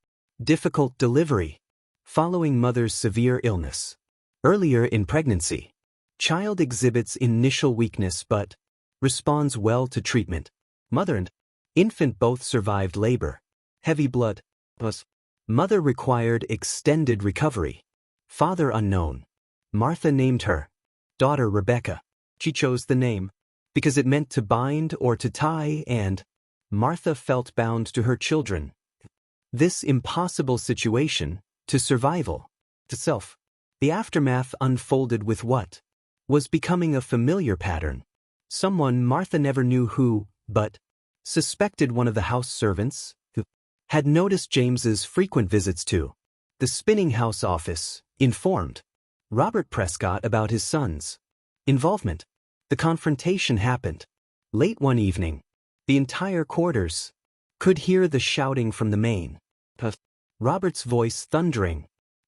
Difficult delivery following mother's severe illness. Earlier in pregnancy, child exhibits initial weakness but responds well to treatment. Mother and infant both survived labor. Heavy blood loss. Mother required extended recovery. Father unknown. Martha named her daughter Rebecca. She chose the name because it meant to bind or to tie, and Martha felt bound to her children. This impossible situation, to survival, to self. The aftermath unfolded with what was becoming a familiar pattern. Someone Martha never knew who, but suspected one of the house servants, who had noticed James's frequent visits to the spinning house office, informed Robert Prescott about his son's involvement. The confrontation happened late one evening. The entire quarters could hear the shouting from the main. Robert's voice thundering,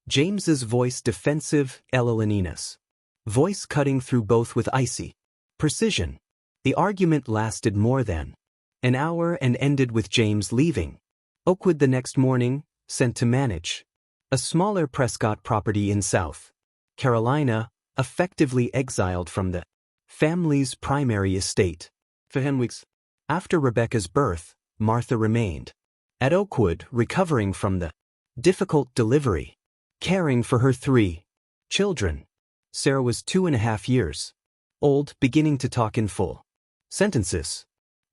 James's voice defensive, Elenina's voice cutting through both with icy precision. The argument lasted more than an hour and ended with James leaving Oakwood the next morning, sent to manage a smaller Prescott property in South Carolina, effectively exiled from the family's primary estate. For 10 weeks after Rebecca's birth, Martha remained at Oakwood, recovering from the difficult delivery, caring for her 3 children. Sarah was 2.5 years old, beginning to talk in full sentences.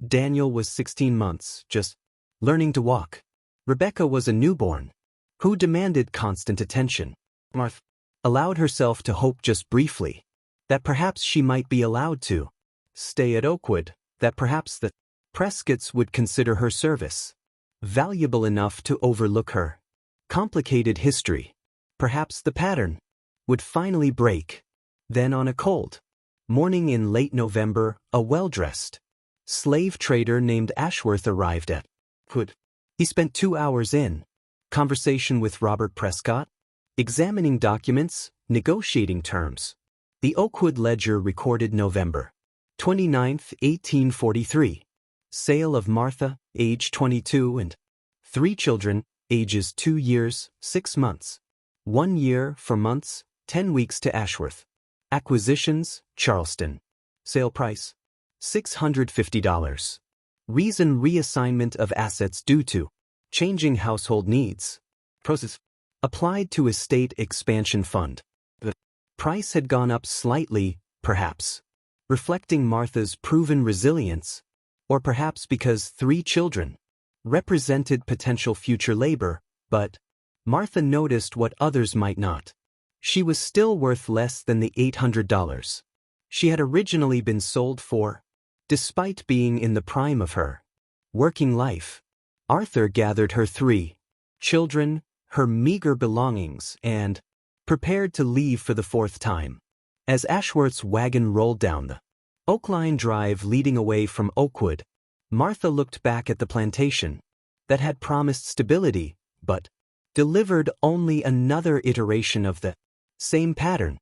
Daniel was 16 months, just learning to walk. Rebecca was a newborn who demanded constant attention. Martha allowed herself to hope just briefly that perhaps she might be allowed to stay at Oakwood, that perhaps the Prescotts would consider her service valuable enough to overlook her complicated history. Perhaps the pattern would finally break. Then on a cold morning in late November, a well-dressed slave trader named Ashworth arrived at Oakwood. He spent 2 hours in conversation with Robert Prescott, examining documents, negotiating terms. The Oakwood Ledger recorded November 29, 1843. Sale of Martha, age 22, and 3 children, ages 2 years, 6 months. 1 year, 4 months, 10 weeks to Ashworth. Acquisitions, Charleston. Sale price, $650. Reason: reassignment of assets due to changing household needs. Process: applied to estate expansion fund. The price had gone up slightly, perhaps reflecting Martha's proven resilience, or perhaps because 3 children represented potential future labor, but Martha noticed what others might not. She was still worth less than the $800 she had originally been sold for. Despite being in the prime of her working life, Arthur gathered her 3 children, her meager belongings, and prepared to leave for the 4th time. As Ashworth's wagon rolled down the Oakline Drive leading away from Oakwood, Martha looked back at the plantation that had promised stability, but delivered only another iteration of the same pattern.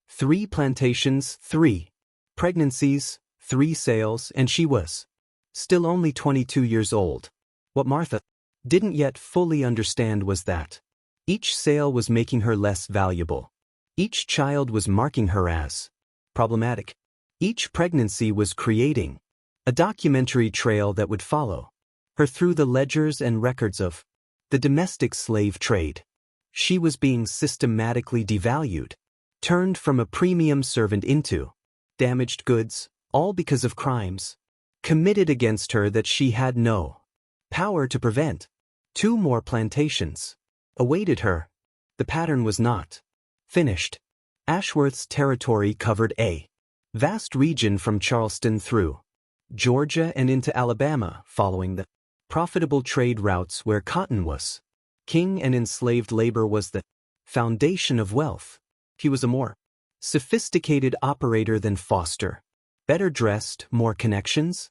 3 plantations, 3 pregnancies, 3 sales, and she was still only 22 years old. What Martha didn't yet fully understand was that each sale was making her less valuable. Each child was marking her as problematic. Each pregnancy was creating a documentary trail that would follow her through the ledgers and records of the domestic slave trade. She was being systematically devalued, turned from a premium servant into damaged goods, all because of crimes committed against her that she had no power to prevent. 2 more plantations awaited her. The pattern was not finished. Ashworth's territory covered a vast region from Charleston through Georgia and into Alabama, following the profitable trade routes where cotton was king and enslaved labor was the foundation of wealth. He was a more sophisticated operator than Foster. Better dressed, more connections,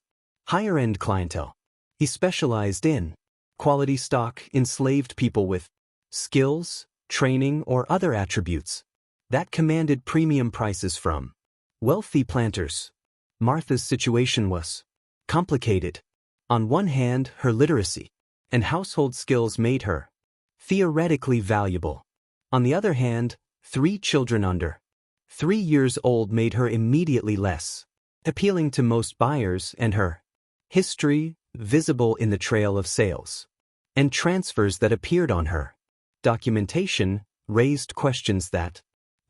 higher-end clientele. He specialized in quality stock, enslaved people with skills, training, or other attributes that commanded premium prices from wealthy planters. Martha's situation was complicated. On one hand, her literacy and household skills made her theoretically valuable. On the other hand, 3 children under 3 years old made her immediately less appealing to most buyers, and her history, visible in the trail of sales and transfers that appeared on her documentation, raised questions that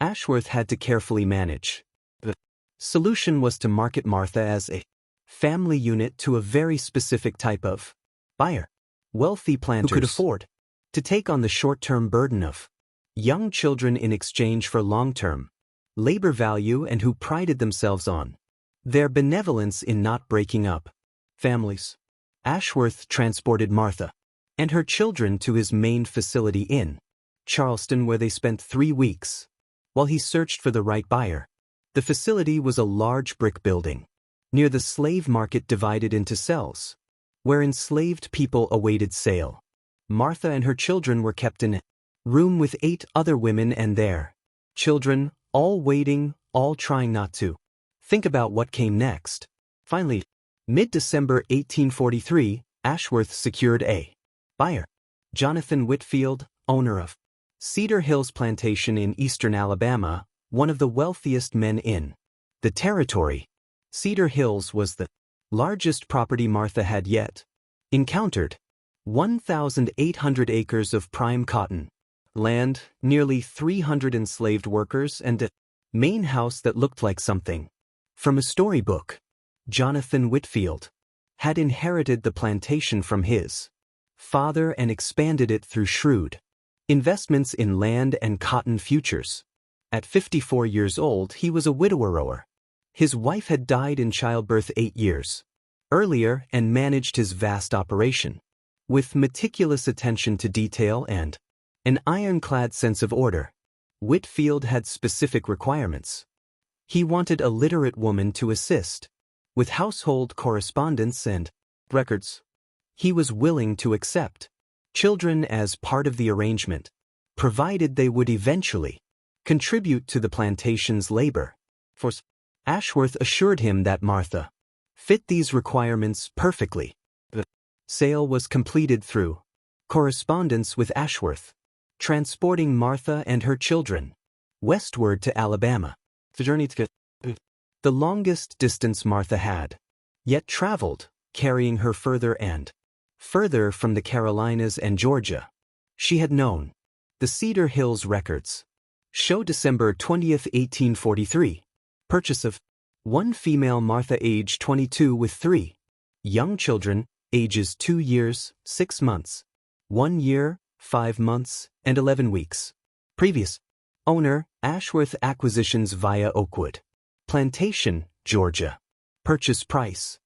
Ashworth had to carefully manage. The solution was to market Martha as a family unit to a very specific type of buyer. Wealthy planters who could afford to take on the short-term burden of young children in exchange for long-term labor value and who prided themselves on their benevolence in not breaking up families. Ashworth transported Martha and her children to his main facility in Charleston, where they spent 3 weeks while he searched for the right buyer. The facility was a large brick building near the slave market divided into cells, where enslaved people awaited sale. Martha and her children were kept in a room with 8 other women and their children, all waiting, all trying not to think about what came next. Finally, mid-December 1843, Ashworth secured a buyer. Jonathan Whitfield, owner of Cedar Hills Plantation in eastern Alabama, one of the wealthiest men in the territory. Cedar Hills was the largest property Martha had yet encountered. 1,800 acres of prime cotton land, nearly 300 enslaved workers, and a main house that looked like something from a storybook. Jonathan Whitfield had inherited the plantation from his father and expanded it through shrewd investments in land and cotton futures. At 54 years old, he was a widower. His wife had died in childbirth 8 years earlier and managed his vast operation with meticulous attention to detail and an ironclad sense of order. Whitfield had specific requirements. He wanted a literate woman to assist with household correspondence and records. He was willing to accept children as part of the arrangement, provided they would eventually contribute to the plantation's labor force. Ashworth assured him that Martha fit these requirements perfectly. The sale was completed through correspondence with Ashworth, transporting Martha and her children westward to Alabama. The journey to the longest distance Martha had yet traveled, carrying her further and further from the Carolinas and Georgia. She had known. The Cedar Hills records show December 20th, 1843. Purchase of one female Martha, age 22, with 3 young children, ages 2 years, 6 months, 1 year, 5 months, and 11 weeks. Previous owner, Ashworth Acquisitions via Oakwood Plantation, Georgia. Purchase price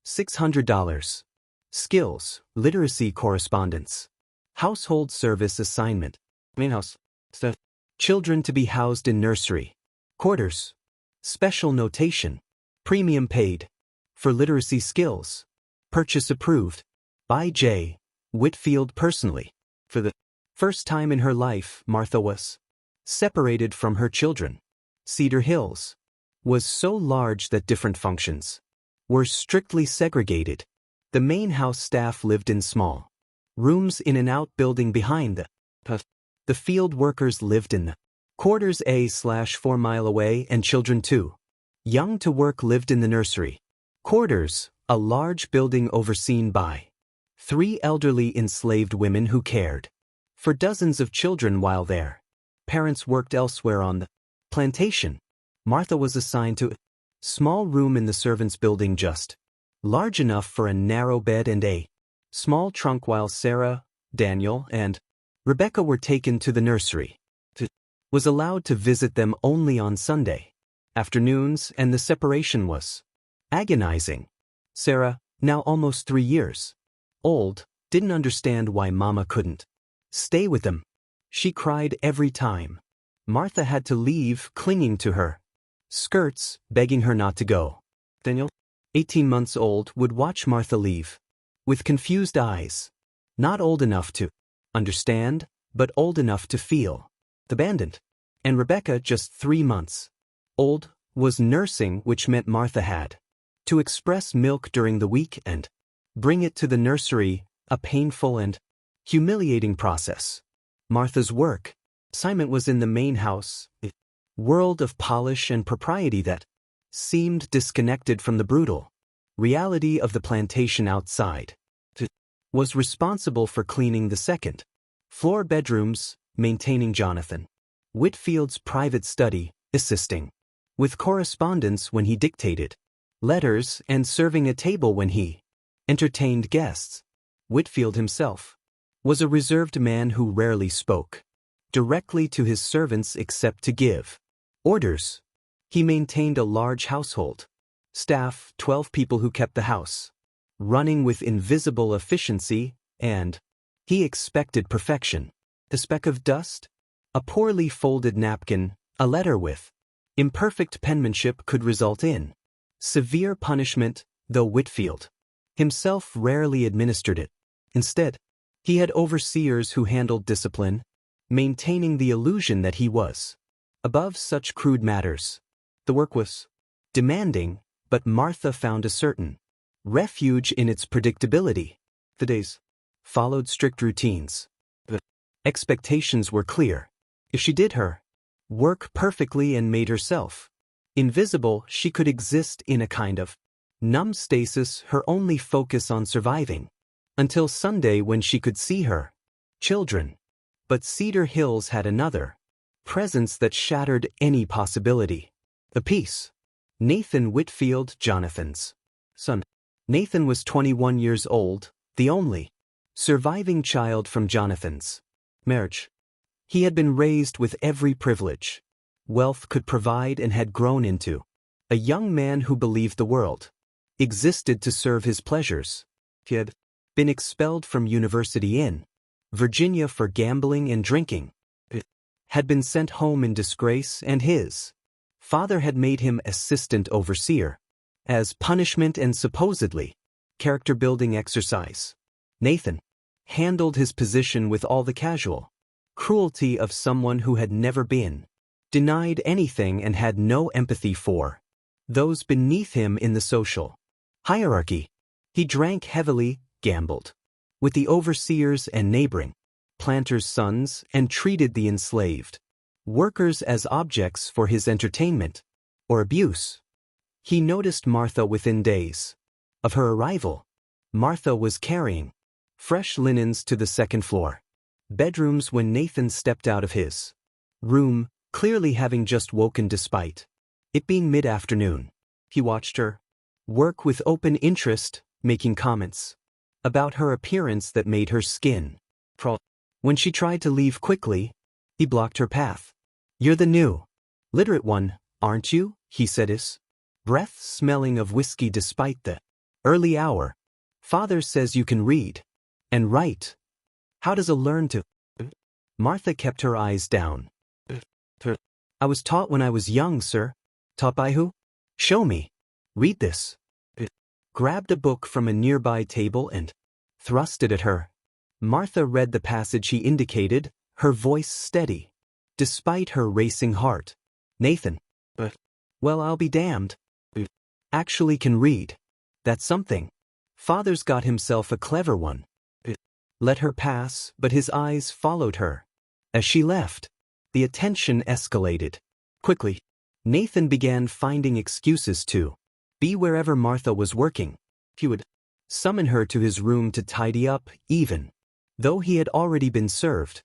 $600. Skills: literacy correspondence, household service assignment, main house, children to be housed in nursery, quarters, special notation, premium paid for literacy skills. Purchase approved by J. Whitfield personally. For the first time in her life, Martha was separated from her children. Cedar Hills was so large that different functions were strictly segregated. The main house staff lived in small rooms in an outbuilding behind the field workers lived in the quarters A/4 mile away, and children too young to work lived in the nursery quarters, a large building overseen by 3 elderly enslaved women who cared for dozens of children while their parents worked elsewhere on the plantation. Martha was assigned to a small room in the servants' building, just large enough for a narrow bed and a small trunk, while Sarah, Daniel, and Rebecca were taken to the nursery. Was allowed to visit them only on Sunday afternoons, and the separation was agonizing. Sarah, now almost 3 years old, didn't understand why Mama couldn't stay with them. She cried every time Martha had to leave, clinging to her skirts, begging her not to go. Daniel, 18 months old, would watch Martha leave with confused eyes, not old enough to understand, but old enough to feel abandoned. And Rebecca, just 3 months old, was nursing, which meant Martha had to express milk during the week and bring it to the nursery, a painful and humiliating process. Martha's work assignment was in the main house, a world of polish and propriety that seemed disconnected from the brutal reality of the plantation outside. Was responsible for cleaning the second-floor bedrooms, maintaining Jonathan Whitfield's private study, assisting with correspondence when he dictated letters, and serving a table when he entertained guests. Whitfield himself was a reserved man who rarely spoke directly to his servants except to give orders. He maintained a large household. Staff, 12 people who kept the house running with invisible efficiency, and he expected perfection. A speck of dust, a poorly folded napkin, a letter with imperfect penmanship could result in severe punishment, though Whitfield himself rarely administered it. Instead, he had overseers who handled discipline, maintaining the illusion that he was above such crude matters. The work was demanding, but Martha found a certain refuge in its predictability. The days followed strict routines. The expectations were clear. If she did her work perfectly and made herself invisible, she could exist in a kind of numb stasis, her only focus on surviving, until Sunday when she could see her children. But Cedar Hills had another presence that shattered any possibility. The peace. Nathan Whitfield, Jonathan's son. Nathan was 21 years old, the only surviving child from Jonathan's marriage. He had been raised with every privilege wealth could provide and had grown into a young man who believed the world existed to serve his pleasures. He had been expelled from university in Virginia for gambling and drinking, had been sent home in disgrace, and his father had made him assistant overseer as punishment and supposedly character-building exercise. Nathan handled his position with all the casual cruelty of someone who had never been denied anything and had no empathy for those beneath him in the social hierarchy. He drank heavily, gambled with the overseers and neighboring planters' sons, and treated the enslaved workers as objects for his entertainment or abuse. He noticed Martha within days of her arrival. Martha was carrying fresh linens to the second floor bedrooms when Nathan stepped out of his room, clearly having just woken despite it being mid-afternoon. He watched her work with open interest, making comments about her appearance that made her skin crawl. When she tried to leave quickly, he blocked her path. "You're the new literate one, aren't you?" he said, his breath smelling of whiskey despite the early hour. "Father says you can read and write. How does a learn to?" Martha kept her eyes down. "I was taught when I was young, sir." "Taught by who?" "Show me. Read this." Grabbed a book from a nearby table and thrust it at her. Martha read the passage he indicated, her voice steady, despite her racing heart. "Nathan. Well, I'll be damned. Actually can read. That's something. Father's got himself a clever one." Let her pass, but his eyes followed her. As she left, the attention escalated. Quickly, Nathan began finding excuses to be wherever Martha was working. He would summon her to his room to tidy up, even though he had already been served.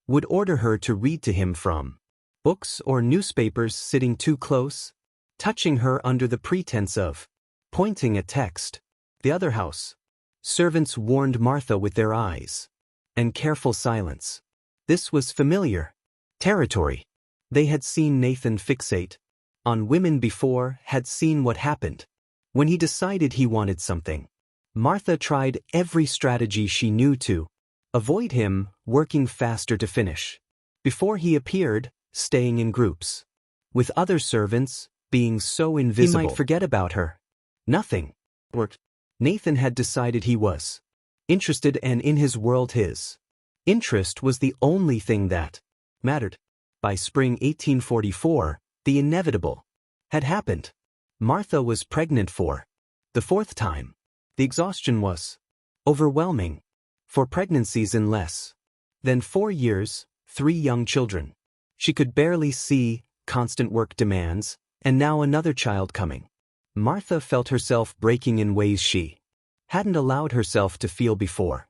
Would order her to read to him from books or newspapers, sitting too close, touching her under the pretense of pointing at text. The other house servants warned Martha with their eyes and careful silence. This was familiar territory. They had seen Nathan fixate on women before, had seen what happened when he decided he wanted something. Martha tried every strategy she knew to avoid him, working faster to finish before he appeared, staying in groups with other servants, being so invisible he might forget about her. Nothing worked. Nathan had decided he was interested, and in his world his interest was the only thing that mattered. By spring 1844, the inevitable had happened. Martha was pregnant for the fourth time. The exhaustion was overwhelming. 4 pregnancies in less than 4 years, 3 young children. She could barely see, constant work demands, and now another child coming. Martha felt herself breaking in ways she hadn't allowed herself to feel before.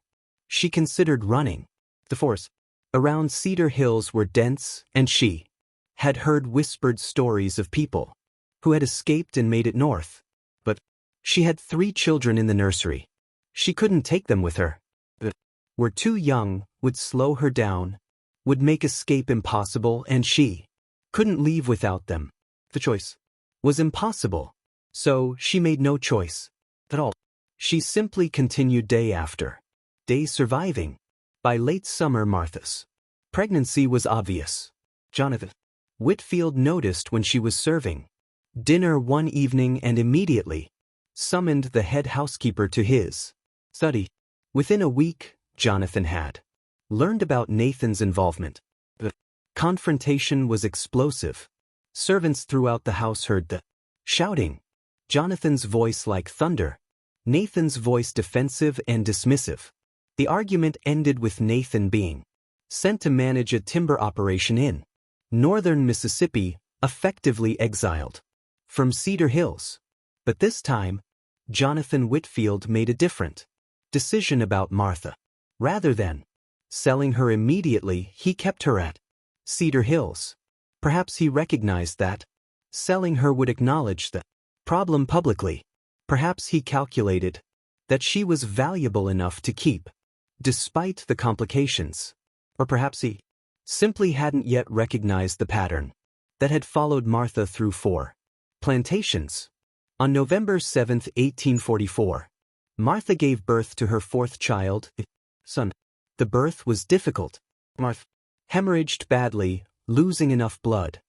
She considered running. The force around Cedar Hills were dense, and she had heard whispered stories of people who had escaped and made it north. But she had 3 children in the nursery. She couldn't take them with her. Were too young, would slow her down. would make escape impossible and she couldn't leave without them. The choice was impossible, so she made no choice at all. She simply continued day after day surviving. By late summer, Martha's pregnancy was obvious. Jonathan Whitfield noticed when she was serving dinner one evening and immediately summoned the head housekeeper to his study. Within a week, Jonathan had learned about Nathan's involvement. The confrontation was explosive. Servants throughout the house heard the shouting, Jonathan's voice like thunder, Nathan's voice defensive and dismissive. The argument ended with Nathan being sent to manage a timber operation in northern Mississippi, effectively exiled from Cedar Hills. But this time, Jonathan Whitfield made a different decision about Martha. Rather than selling her immediately, he kept her at Cedar Hills. Perhaps he recognized that selling her would acknowledge the problem publicly. Perhaps he calculated that she was valuable enough to keep, despite the complications. Or perhaps he simply hadn't yet recognized the pattern that had followed Martha through 4 plantations. On November 7, 1844, Martha gave birth to her 4th child, a son. The birth was difficult. Martha hemorrhaged badly, losing enough blood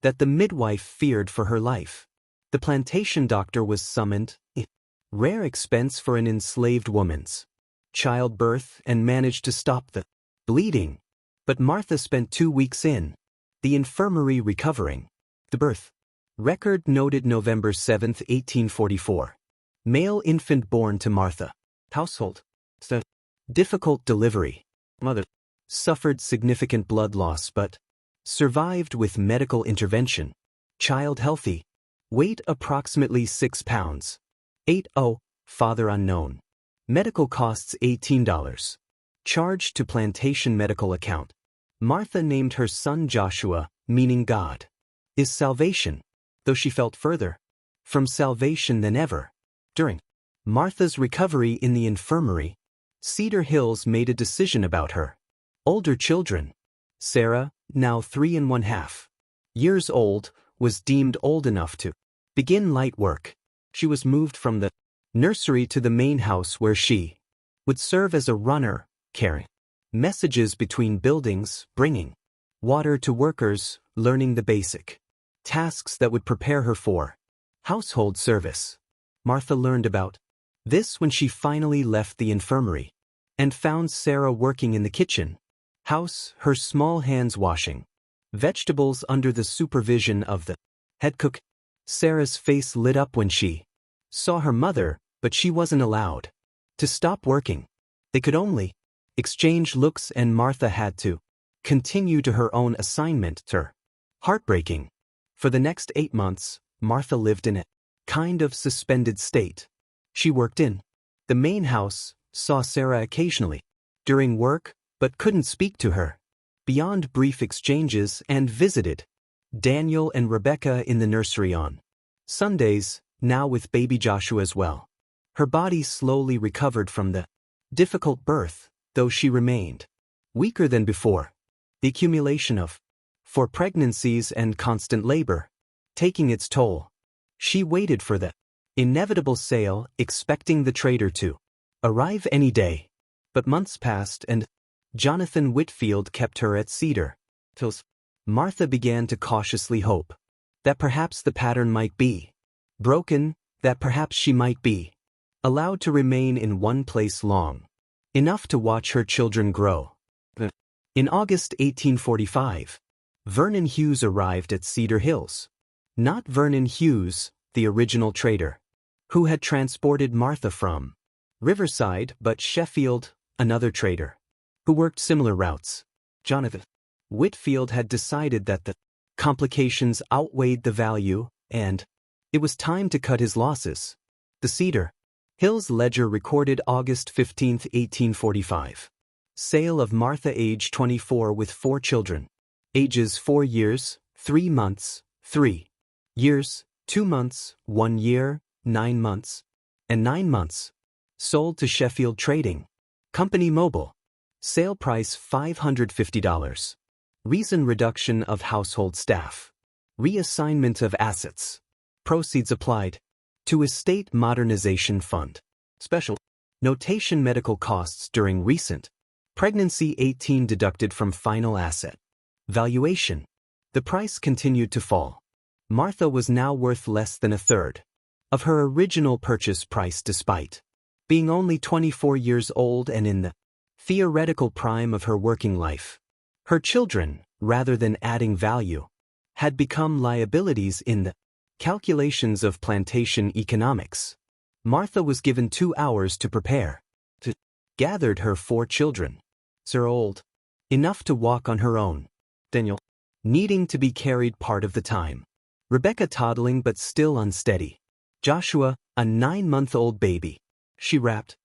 that the midwife feared for her life. The plantation doctor was summoned, a rare expense for an enslaved woman's childbirth, and managed to stop the bleeding. But Martha spent 2 weeks in the infirmary recovering. The birth record noted November 7, 1844. Male infant born to Martha. Household. The difficult delivery. Mother suffered significant blood loss but survived with medical intervention. Child healthy. Weight approximately 6 pounds. 80. Father unknown. Medical costs $18. Charged to plantation medical account. Martha named her son Joshua, meaning God is salvation, though she felt further from salvation than ever. During Martha's recovery in the infirmary, Cedar Hills made a decision about her older children. Sarah, now 3 1/2 years old, was deemed old enough to begin light work. She was moved from the nursery to the main house where she would serve as a runner, carrying messages between buildings, bringing water to workers, learning the basic tasks that would prepare her for household service. Martha learned about this when she finally left the infirmary and found Sarah working in the kitchen house, her small hands washing vegetables under the supervision of the head cook. Sarah's face lit up when she saw her mother, but she wasn't allowed to stop working. They could only exchange looks, and Martha had to continue to her own assignment. Heartbreaking. For the next 8 months, Martha lived in a kind of suspended state. She worked in the main house, saw Sarah occasionally during work, but couldn't speak to her beyond brief exchanges, and visited Daniel and Rebecca in the nursery on Sundays, now with baby Joshua as well. Her body slowly recovered from the difficult birth, though she remained weaker than before. The accumulation of 4 pregnancies and constant labor taking its toll. She waited for the inevitable sale, expecting the trader to arrive any day. But months passed and Jonathan Whitfield kept her at Cedar Hills. Martha began to cautiously hope that perhaps the pattern might be broken, that perhaps she might be allowed to remain in one place long enough to watch her children grow. In August 1845, Vernon Hughes arrived at Cedar Hills. Not Vernon Hughes, the original trader, who had transported Martha from Riverside, but Sheffield, another trader, who worked similar routes. Jonathan Whitfield had decided that the complications outweighed the value, and it was time to cut his losses. The Cedar Hills Ledger recorded August 15, 1845. Sale of Martha, age 24, with 4 children. Ages 4 years, 3 months, 3 years, 2 months, 1 year, 9 months, and 9 months. Sold to Sheffield Trading Company Mobile. Sale price $550. Reason: reduction of household staff. Reassignment of assets. Proceeds applied to Estate Modernization Fund. Special notation: medical costs during recent pregnancy 18 deducted from final asset valuation. The price continued to fall. Martha was now worth less than a third of her original purchase price despite being only 24 years old and in the theoretical prime of her working life. Her children, rather than adding value, had become liabilities in the calculations of plantation economics. Martha was given 2 hours to prepare. Gathered her 4 children. Sir old enough to walk on her own. Daniel needing to be carried part of the time. Rebecca toddling but still unsteady. Joshua, a 9-month-old baby. She wrapped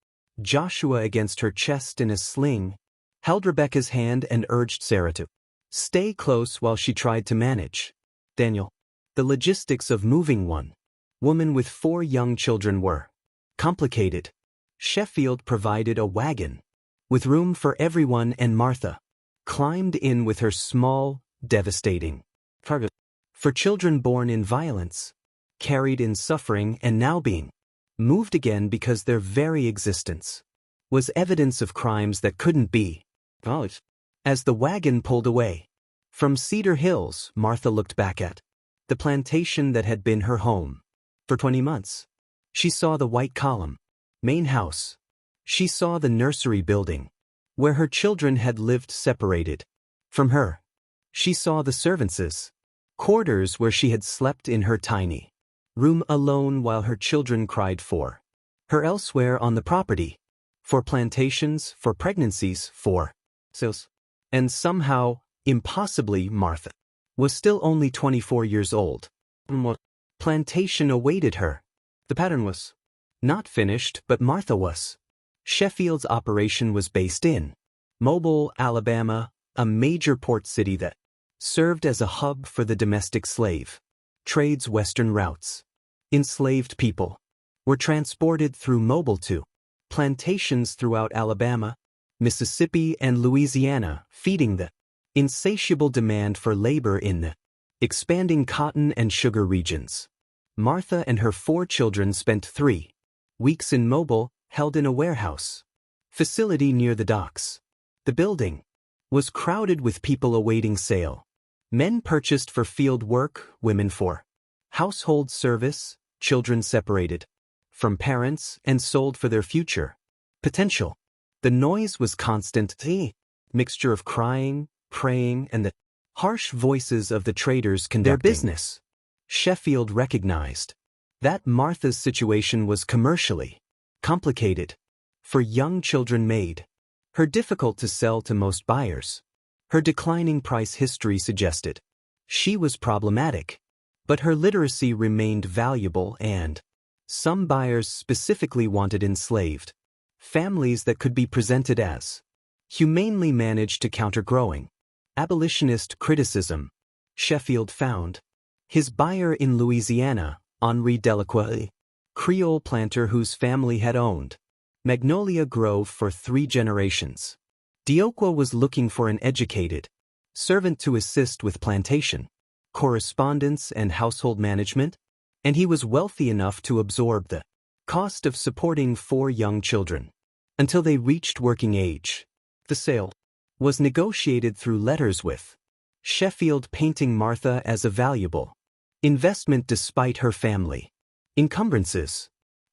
Joshua against her chest in a sling, held Rebecca's hand and urged Sarah to stay close while she tried to manage Daniel. The logistics of moving one woman with 4 young children were complicated. Sheffield provided a wagon with room for everyone, and Martha climbed in with her small, devastating cargo for children born in violence, carried in suffering, and now being moved again because their very existence was evidence of crimes that couldn't be acknowledged. As the wagon pulled away from Cedar Hills, Martha looked back at the plantation that had been her home for 20 months. She saw the white column main house. She saw the nursery building where her children had lived separated from her. She saw the servants' quarters where she had slept in her tiny room alone while her children cried for her elsewhere on the property, for plantations, for pregnancies, for sales. And somehow, impossibly, Martha was still only 24 years old. What plantation awaited her? The pattern was not finished, but Martha was. Sheffield's operation was based in Mobile, Alabama, a major port city that served as a hub for the domestic slave trade's western routes. Enslaved people were transported through Mobile to plantations throughout Alabama, Mississippi, and Louisiana, feeding the insatiable demand for labor in the expanding cotton and sugar regions. Martha and her 4 children spent 3 weeks in Mobile, held in a warehouse facility near the docks. The building was crowded with people awaiting sale. Men purchased for field work, women for household service, children separated from parents and sold for their future potential. The noise was constant, a mixture of crying, praying, and the harsh voices of the traders conducting their business. Sheffield recognized that Martha's situation was commercially complicated. For young children made her difficult to sell to most buyers. Her declining price history suggested she was problematic, but her literacy remained valuable, and some buyers specifically wanted enslaved families that could be presented as humanely managed to counter growing abolitionist criticism. Sheffield found his buyer in Louisiana, Henri Delacroix, Creole planter whose family had owned Magnolia Grove for 3 generations. Delacroix was looking for an educated servant to assist with plantation correspondence and household management, and he was wealthy enough to absorb the cost of supporting 4 young children until they reached working age. The sale was negotiated through letters with Sheffield painting Martha as a valuable investment despite her family encumbrances.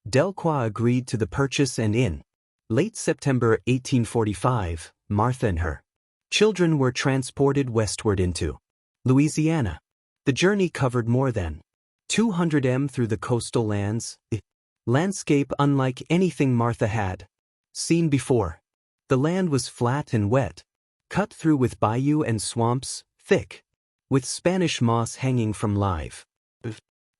Delacroix agreed to the purchase, and in late September 1845, Martha and her children were transported westward into Louisiana. The journey covered more than 200 m through the coastal lands, a landscape unlike anything Martha had seen before. The land was flat and wet, cut through with bayou and swamps, thick with Spanish moss hanging from live.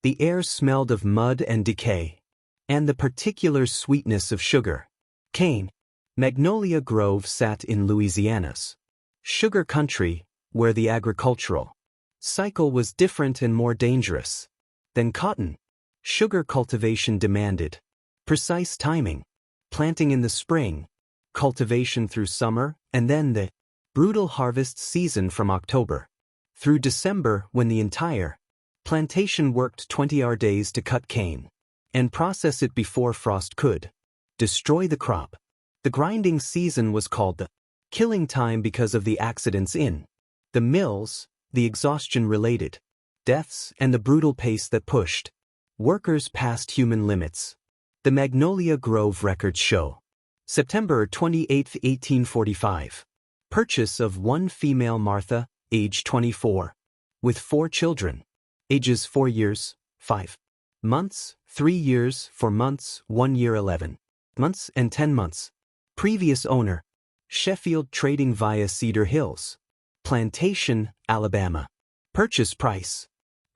The air smelled of mud and decay, and the particular sweetness of sugar cane. Magnolia Grove sat in Louisiana's sugar country, where the agricultural cycle was different and more dangerous than cotton. Sugar cultivation demanded precise timing, planting in the spring, cultivation through summer, and then the Brutal harvest season from October through December, when the entire plantation worked 20-hour days to cut cane and process it before frost could destroy the crop. The grinding season was called the killing time because of the accidents in the mills, the exhaustion-related deaths, and the brutal pace that pushed workers past human limits. The Magnolia Grove records show September 28, 1845. Purchase of one female Martha, age 24, with 4 children, ages 4 years, 5 months, 3 years, 4 months, 1 year 11 months, and 10 months. Previous owner, Sheffield Trading via Cedar Hills Plantation, Alabama. Purchase price,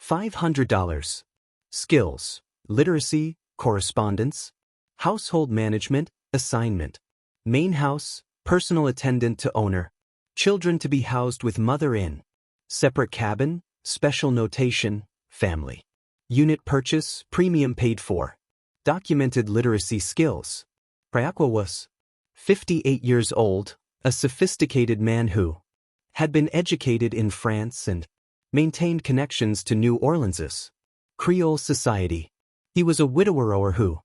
$500. Skills, literacy, correspondence, household management, assignment, main house, personal attendant to owner, children to be housed with mother in separate cabin, special notation, family. Unit purchase, premium paid for. Documented literacy skills. Priakwa was 58 years old, a sophisticated man who had been educated in France and maintained connections to New Orleans's Creole society. He was a widower who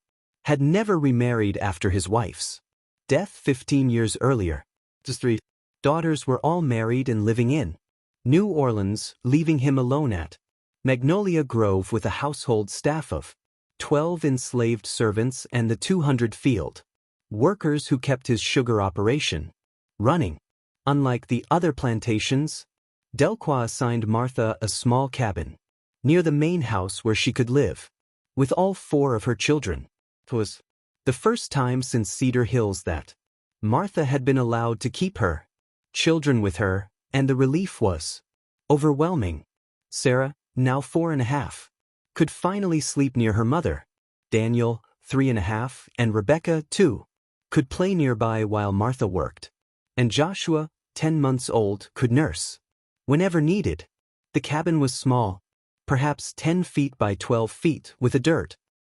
had never remarried after his wife's death 15 years earlier. His 3 daughters were all married and living in New Orleans, leaving him alone at Magnolia Grove with a household staff of 12 enslaved servants and the 200 field workers who kept his sugar operation running. Unlike the other plantations, Delqua assigned Martha a small cabin near the main house where she could live with all 4 of her children. It was the first time since Cedar Hills that Martha had been allowed to keep her children with her, and the relief was overwhelming. Sarah, now 4.5, could finally sleep near her mother. Daniel, 3.5, and Rebecca, 2, could play nearby while Martha worked. And Joshua, 10 months old, could nurse whenever needed. The cabin was small, perhaps 10 feet by 12 feet, with a dirt